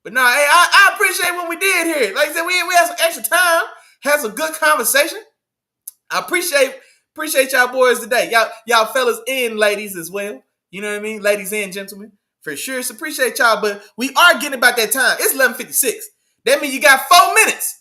But no, hey, I appreciate what we did here. Like I said, we had some extra time, had some good conversation. I appreciate y'all boys today. Y'all fellas and ladies as well. You know what I mean? Ladies and gentlemen. For sure. So appreciate y'all. But we are getting about that time. It's 11:56. That means you got 4 minutes.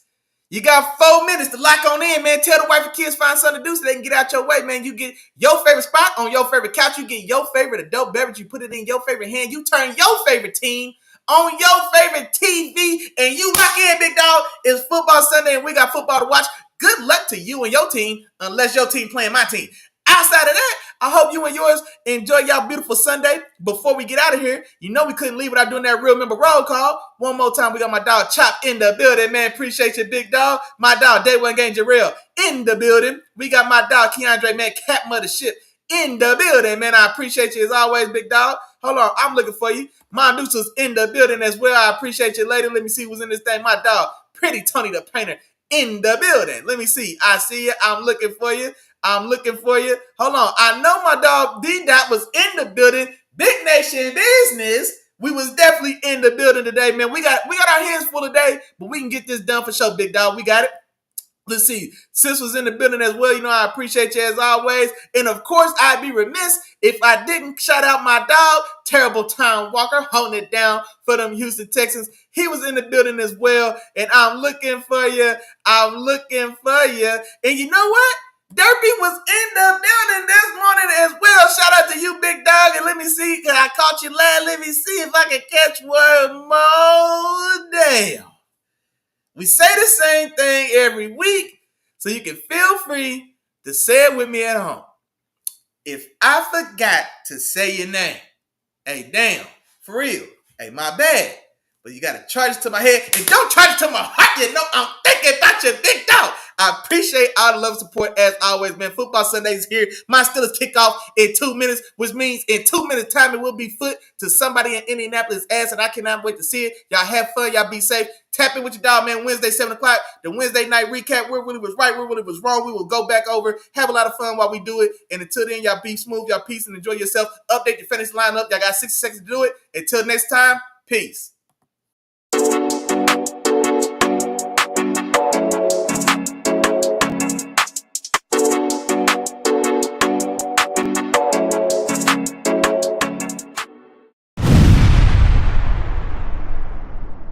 You got 4 minutes to lock on in, man. Tell the wife and kids find something to do so they can get out your way, man. You get your favorite spot on your favorite couch. You get your favorite adult beverage. You put it in your favorite hand. You turn your favorite team on your favorite TV, and you lock in, big dog. It's football Sunday, and we got football to watch. Good luck to you and your team, unless your team playing my team. Outside of that, I hope you and yours enjoy y'all beautiful Sunday. Before we get out of here, you know we couldn't leave without doing that real member roll call. One more time, we got my dog Chop in the building, man. Appreciate you, big dog. My dog, Day One Gang Jarrell, in the building. We got my dog Keandre, man, Cap Mother Shit, in the building, man. I appreciate you as always, big dog. Hold on, I'm looking for you. My Deuce's in the building as well. I appreciate you, lady. Let me see who's in this thing. My dog, Pretty Tony the Painter, in the building. Let me see. I see you. I'm looking for you. Hold on. I know my dog D-Dot was in the building. Big Nation Business. We was definitely in the building today, man. We got our hands full today, but we can get this done for sure, big dog. We got it. Let's see. Sis was in the building as well. You know, I appreciate you as always. And of course, I'd be remiss if I didn't shout out my dog, Terrible Time Walker, holding it down for them Houston Texans. He was in the building as well. And I'm looking for you. And you know what? Derpy was in the building this morning as well. Shout out to you, big dog. And let me see, because I caught you live. Let me see if I can catch one more. Damn. We say the same thing every week, so you can feel free to say it with me at home. If I forgot to say your name, hey, damn, for real, hey, my bad. But you got to charge it to my head. And don't charge it to my heart. You know I'm thinking about you, big dog. I appreciate all the love and support as always, man. Football Sunday is here. My Steelers kick off in 2 minutes, which means in 2 minutes time it will be foot to somebody in Indianapolis' ass, and I cannot wait to see it. Y'all have fun. Y'all be safe. Tap in with your dog, man. Wednesday, 7 o'clock. The Wednesday night recap. Where really was right, where really was wrong. We will go back over, have a lot of fun while we do it. And until then, y'all be smooth. Y'all peace and enjoy yourself. Update your fantasy lineup. Y'all got 60 seconds to do it. Until next time, peace.